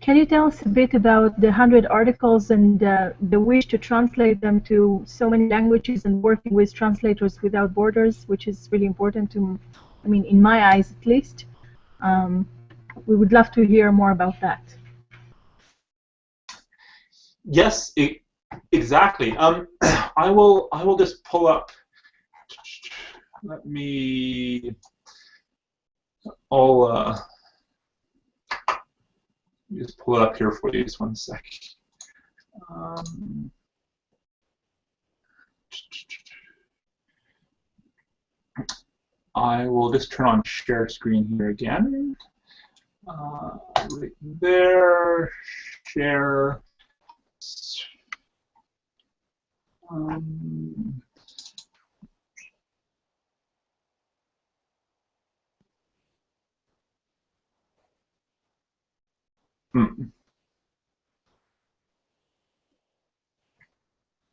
Can you tell us a bit about the 100 articles and the wish to translate them to so many languages and working with Translators Without Borders, which is really important to, in my eyes at least. We would love to hear more about that. Yes, exactly. I will just pull up. Let me. I'll just pull it up here for you. Just one sec. I will just turn on share screen here again. Right there. Share.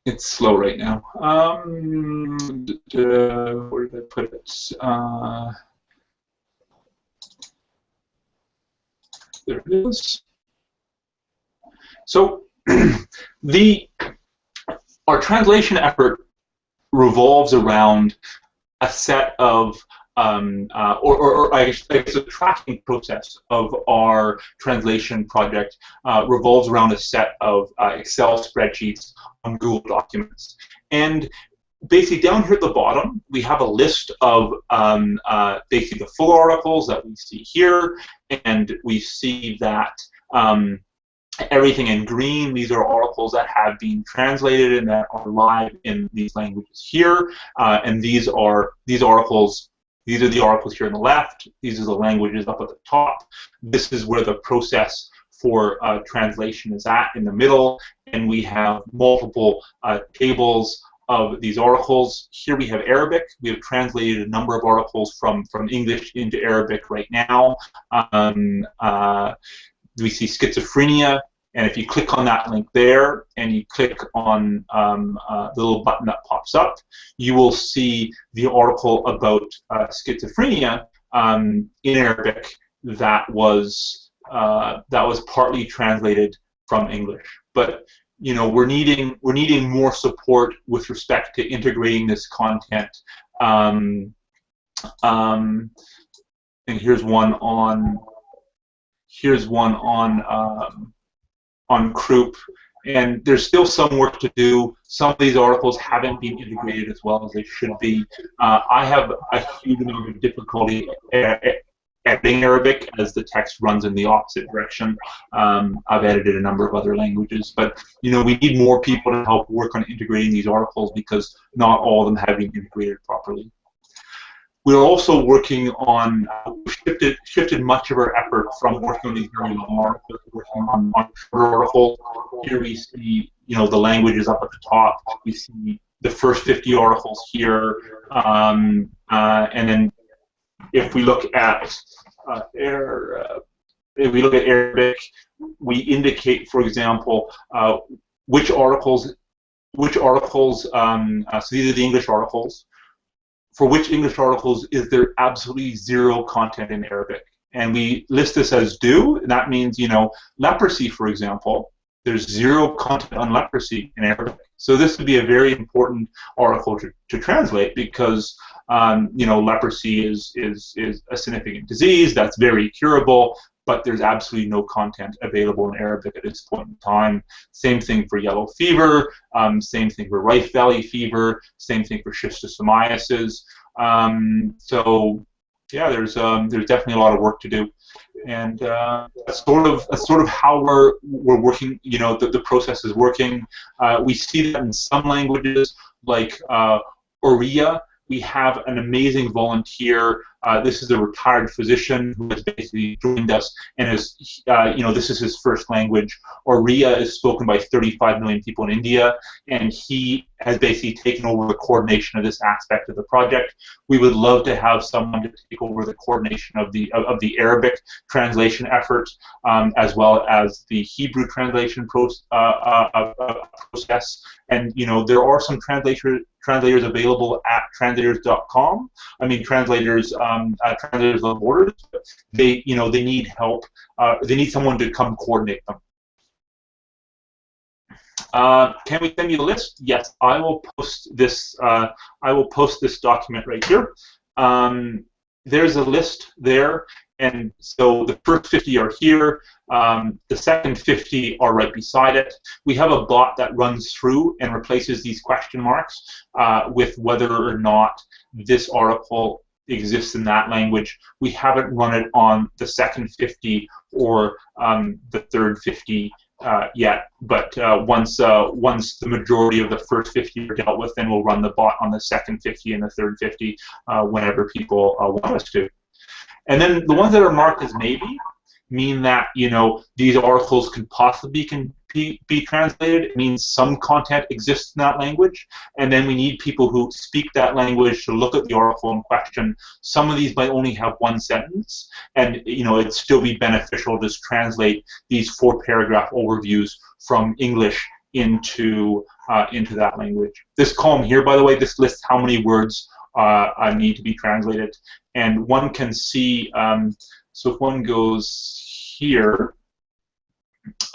It's slow right now. Where did I put it? There it is. So our translation effort revolves around a set of I guess the tracking process of our translation project revolves around a set of Excel spreadsheets on Google Documents. And basically down here at the bottom, we have a list of basically the full articles that we see here, and we see that everything in green, these are articles that have been translated and that are live in these languages here, and these are the articles here on the left. These are the languages up at the top. This is where the process for translation is at in the middle, and we have multiple tables of these articles. Here we have Arabic. We have translated a number of articles from English into Arabic right now. We see schizophrenia, and if you click on that link there and you click on the little button that pops up, you will see the article about schizophrenia in Arabic that was partly translated from English. But we're needing more support with respect to integrating this content. And here's one on croup, and there's still some work to do. Some of these articles haven't been integrated as well as they should be. I have a huge amount of difficulty editing Arabic as the text runs in the opposite direction. I've edited a number of other languages, but we need more people to help work on integrating these articles because not all of them have been integrated properly. We're also working on, shifted much of our effort from working on these very long articles to working on shorter articles. Here we see, the languages up at the top. We see the first 50 articles here, and then if we look at Arabic, we indicate, for example, which articles. So these are the English articles. for which English articles is there absolutely zero content in Arabic. And we list this as do, and that means, you know, leprosy, for example, there's zero content on leprosy in Arabic. So this would be a very important article to translate because, you know, leprosy is a significant disease that's very curable, but there's absolutely no content available in Arabic at this point in time. Same thing for yellow fever, same thing for Rift Valley fever, same thing for schistosomiasis. So yeah, there's definitely a lot of work to do, and that's sort of how we're working. You know, the process is working. We see that in some languages, like Oriya. We have an amazing volunteer. This is a retired physician who has basically joined us, and is, you know, this is his first language. Oriya is spoken by 35 million people in India, and he has basically taken over the coordination of this aspect of the project. We would love to have someone to take over the coordination of the Arabic translation effort, as well as the Hebrew translation process. And you know, there are some translators available at translators.com. I mean, translators Translators Without Borders. They, you know, they need help. They need someone to come coordinate them. Can we send you a list? Yes, I will post this. I will post this document right here. There's a list there, and so the first 50 are here. The second 50 are right beside it. We have a bot that runs through and replaces these question marks with whether or not this article exists in that language. We haven't run it on the second 50 or the third 50 yet, but once the majority of the first 50 are dealt with, then we'll run the bot on the second 50 and the third 50 whenever people want us to. And then the ones that are marked as maybe mean that, you know, these articles can possibly be translated. It means some content exists in that language, and then we need people who speak that language to look at the article in question. Some of these might only have one sentence, and you know, it'd still be beneficial to just translate these 4-paragraph overviews from English into that language. This column here, by the way, this lists how many words need to be translated, and one can see. So if one goes here,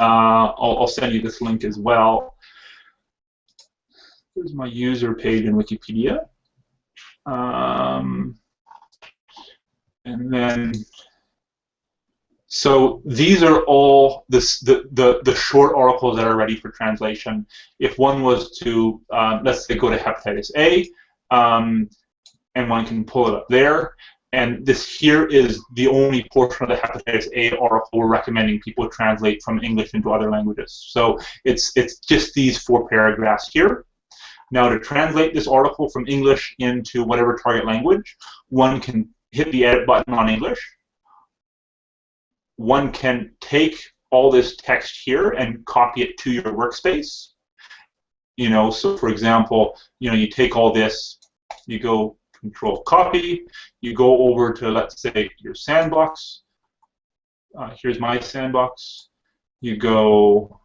I'll send you this link as well. Here's my user page in Wikipedia. And then, so these are all the short articles that are ready for translation. If one was to, let's say, go to hepatitis A, and one can pull it up there. And this here is the only portion of the hepatitis A article we're recommending people translate from English into other languages. So it's just these 4 paragraphs here. Now, to translate this article from English into whatever target language, one can hit the edit button on English. One can take all this text here and copy it to your workspace. You know, so for example, you know, you take all this, you go Control copy, you go over to, let's say, your sandbox. Here's my sandbox. You go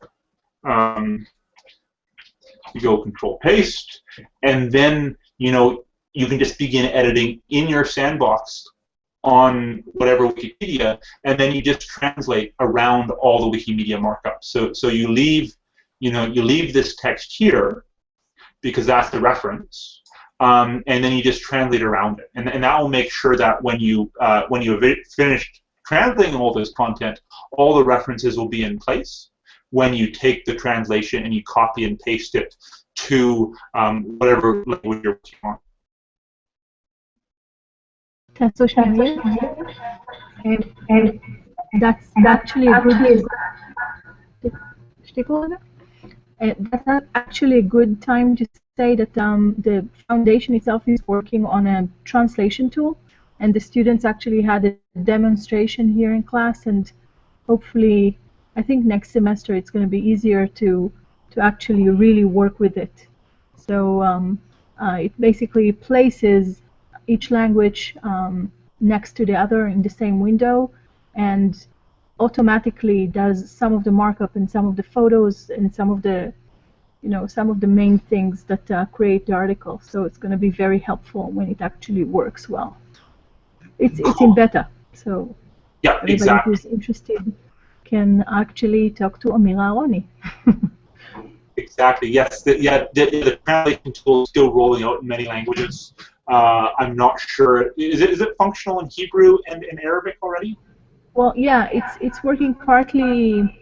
Control paste, and then, you know, you can just begin editing in your sandbox on whatever Wikipedia, and then you just translate around all the Wikimedia markups. So you leave, you know, you leave this text here because that's the reference. And then you just translate around it, and that will make sure that when you have finished translating all this content, all the references will be in place when you take the translation and you copy and paste it to whatever language you're working on. So Shani, and that's actually a good. That's actually a good time to say that the foundation itself is working on a translation tool, and the students actually had a demonstration here in class, and hopefully, I think next semester it's going to be easier to actually really work with it. So it basically places each language next to the other in the same window, and automatically does some of the markup and some of the photos and some of the some of the main things that create the article. So it's going to be very helpful when it actually works well. It's in beta, so yeah, everybody exactly. who's interested can actually talk to Amira Aroni. Exactly. Yes. The translation tool is still rolling out in many languages. I'm not sure. Is it functional in Hebrew and in Arabic already? Well, yeah, it's working partly.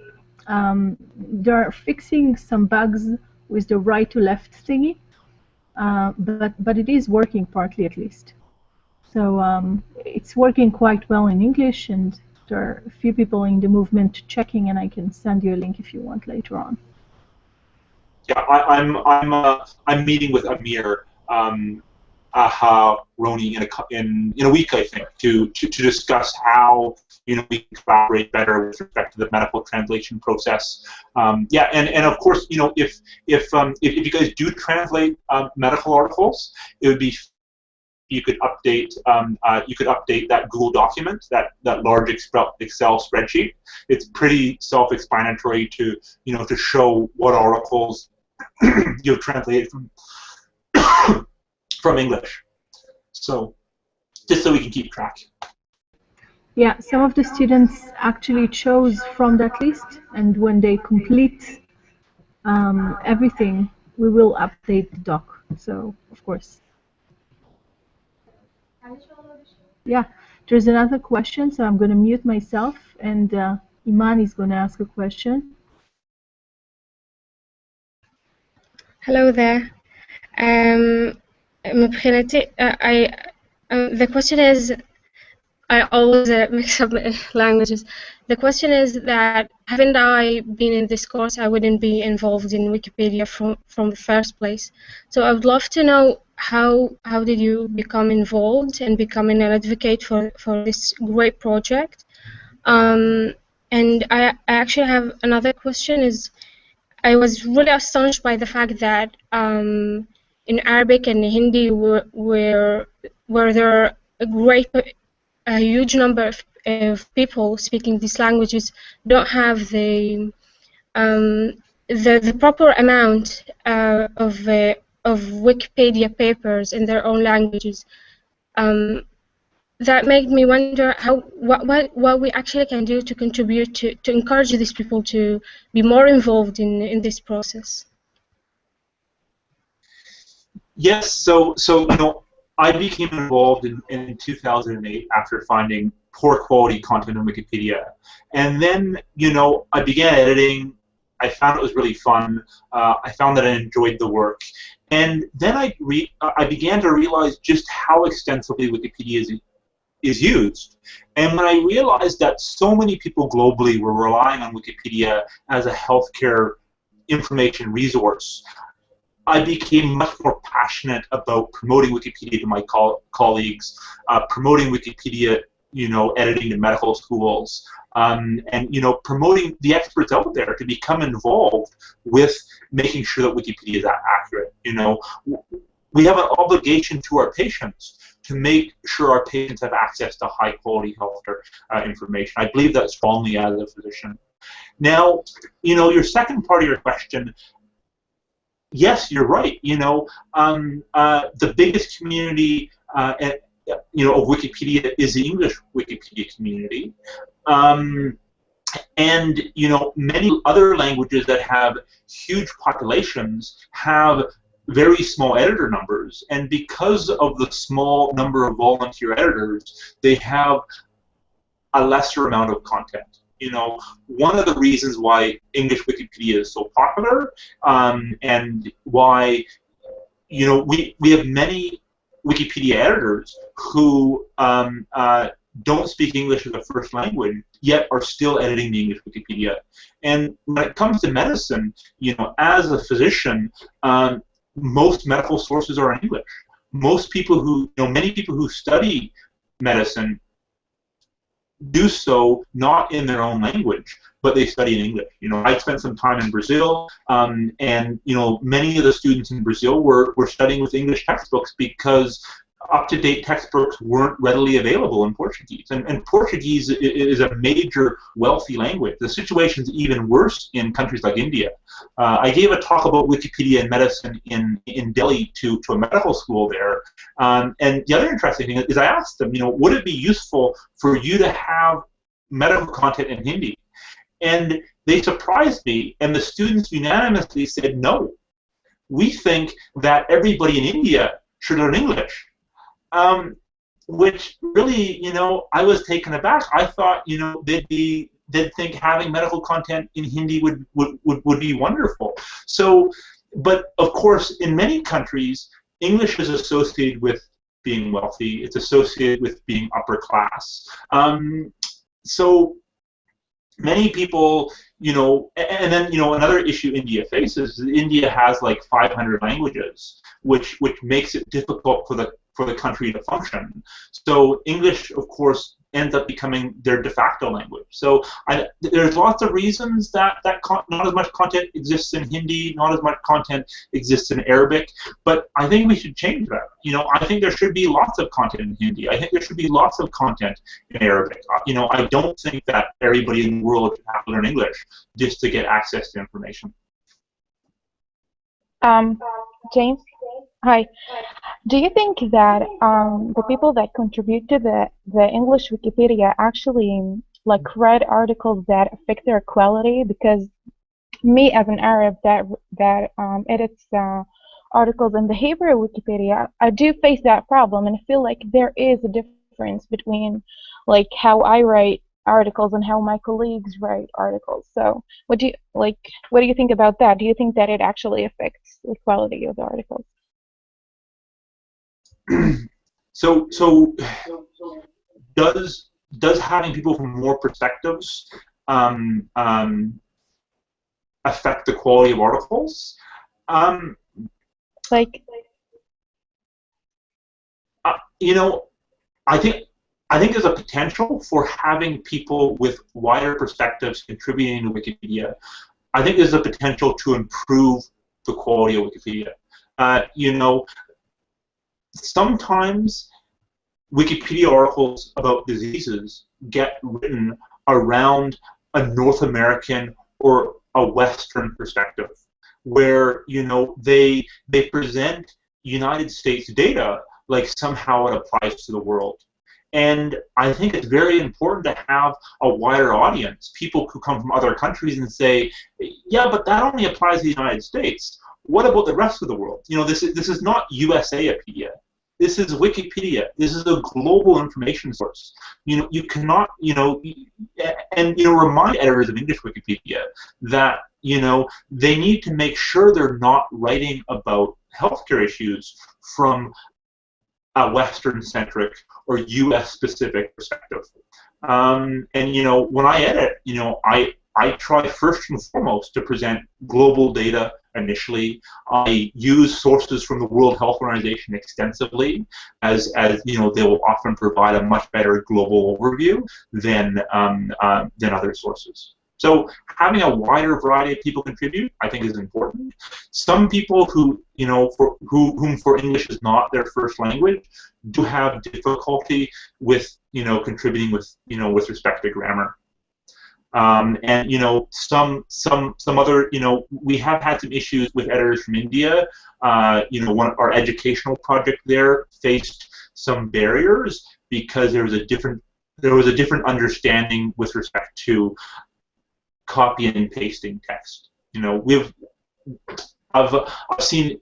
They're fixing some bugs with the right to left thingy, but it is working partly at least. So it's working quite well in English, and there are a few people in the movement checking, and I can send you a link if you want later on. Yeah, I'm meeting with Amir Roni in a week, I think, to discuss how we can collaborate better with respect to the medical translation process. Yeah, and of course, if you guys do translate medical articles, it would be you could update that Google document, that large Excel spreadsheet. It's pretty self-explanatory to to show what articles you've translated from English. So just so we can keep track. Yeah, some of the students actually chose from that list, and when they complete everything, we will update the doc. So of course. Yeah, there's another question, so I'm going to mute myself, and Iman is going to ask a question. Hello there. The question is, I always mix up languages. The question is that haven't I been in this course, I wouldn't be involved in Wikipedia from the first place. So I would love to know how did you become involved and becoming an advocate for this great project. And I actually have another question. Is I was really astonished by the fact that in Arabic and Hindi where there a huge number of people speaking these languages don't have the proper amount of Wikipedia papers in their own languages. That made me wonder what we actually can do to contribute to encourage these people to be more involved in this process. Yes, so I became involved in 2008 after finding poor quality content on Wikipedia, and then I began editing. I found it was really fun. I found that I enjoyed the work, and then I began to realize just how extensively Wikipedia is used. And when I realized that so many people globally were relying on Wikipedia as a healthcare information resource, I became much more passionate about promoting Wikipedia to my colleagues, promoting Wikipedia, editing in medical schools, and promoting the experts out there to become involved with making sure that Wikipedia is accurate. We have an obligation to our patients to make sure our patients have access to high-quality healthcare information. I believe that strongly as a physician. Now, your second part of your question, yes, you're right. The biggest community of Wikipedia is the English Wikipedia community. And many other languages that have huge populations have very small editor numbers, and because of the small number of volunteer editors, they have a lesser amount of content. One of the reasons why English Wikipedia is so popular, and why we have many Wikipedia editors who don't speak English as a first language, yet are still editing the English Wikipedia. And when it comes to medicine, as a physician, most medical sources are in English. Most people who, many people who study medicine do so not in their own language, but they study in English. I spent some time in Brazil, and many of the students in Brazil were studying with English textbooks because up-to-date textbooks weren't readily available in Portuguese. And Portuguese is a major wealthy language. The situation's even worse in countries like India. I gave a talk about Wikipedia and medicine in Delhi to a medical school there. And the other interesting thing is I asked them, would it be useful for you to have medical content in Hindi? And they surprised me, and the students unanimously said no. We think that everybody in India should learn English. Which really, I was taken aback. I thought, they'd think having medical content in Hindi would be wonderful. So, but of course, in many countries, English is associated with being wealthy. It's associated with being upper class. So many people, and then, another issue India faces is India has like 500 languages, which makes it difficult for the country to function. So English, of course, ends up becoming their de facto language. So there's lots of reasons that not as much content exists in Hindi, not as much content exists in Arabic, but I think we should change that. I think there should be lots of content in Hindi. I think there should be lots of content in Arabic. I don't think that everybody in the world should have to learn English just to get access to information. James? Hi. Do you think that the people that contribute to the English Wikipedia actually read articles that affect their quality? Because me as an Arab that edits articles in the Hebrew Wikipedia, I do face that problem, and I feel like there is a difference between how I write articles and how my colleagues write articles. So what do you think about that? Do you think that it actually affects the quality of the articles? So does having people from more perspectives affect the quality of articles? I think there's a potential for having people with wider perspectives contributing to Wikipedia. I think there's a potential to improve the quality of Wikipedia. Sometimes Wikipedia articles about diseases get written around a North American or a Western perspective, where they present United States data like somehow it applies to the world. And I think it's very important to have a wider audience, people who come from other countries and say, yeah, but that only applies to the United States. What about the rest of the world? This is not USApedia. This is Wikipedia. This is a global information source. You cannot, remind editors of English Wikipedia that, they need to make sure they're not writing about healthcare issues from a Western-centric or US-specific perspective. And when I edit, I try first and foremost to present global data initially. I use sources from the World Health Organization extensively, as they will often provide a much better global overview than other sources. So having a wider variety of people contribute, I think, is important. Some people who, whom for English is not their first language, do have difficulty with, contributing with respect to grammar. And some other, we have had some issues with editors from India. Our educational project there faced some barriers because there was a different understanding with respect to copying and pasting text. I've seen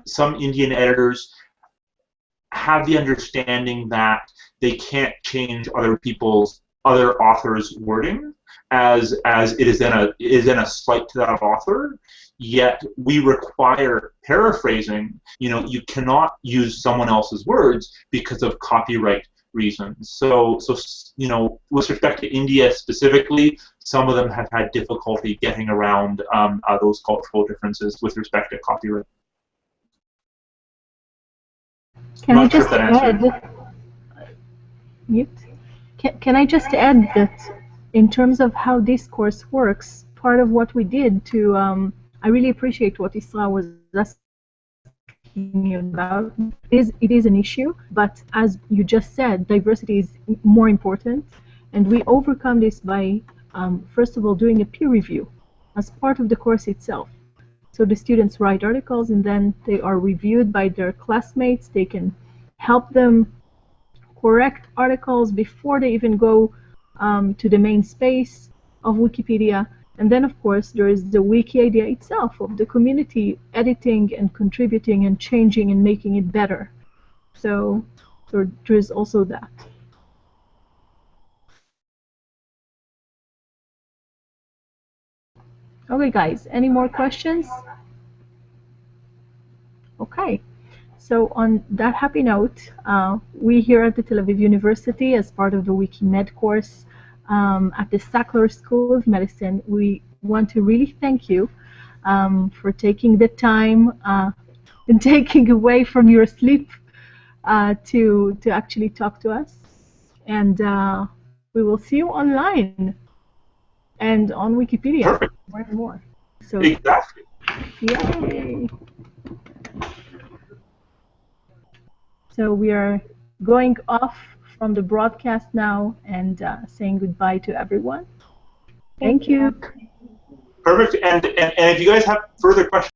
some Indian editors have the understanding that they can't change other authors' wording as it is then a slight to that author. Yet we require paraphrasing. You cannot use someone else's words because of copyright reasons. So with respect to India specifically, some of them have had difficulty getting around those cultural differences with respect to copyright. Can I just add? Can I just add that in terms of how this course works, part of what we did to I really appreciate what Isra was asking talking about. It is an issue, but as you just said, diversity is more important, and we overcome this by, first of all, doing a peer review as part of the course itself. So the students write articles, and then they are reviewed by their classmates. They can help them correct articles before they even go to the main space of Wikipedia. And then, of course, there is the wiki idea itself of the community editing and contributing and changing and making it better. So there is also that. Okay, guys, any more questions? Okay. So on that happy note, we here at the Tel-Aviv University, as part of the Wiki-Med course at the Sackler School of Medicine, we want to really thank you for taking the time and taking away from your sleep to actually talk to us. And we will see you online and on Wikipedia. Perfect. More and more. So, exactly. Yay! So we are going off from the broadcast now and saying goodbye to everyone. Thank you. Perfect. And if you guys have further questions,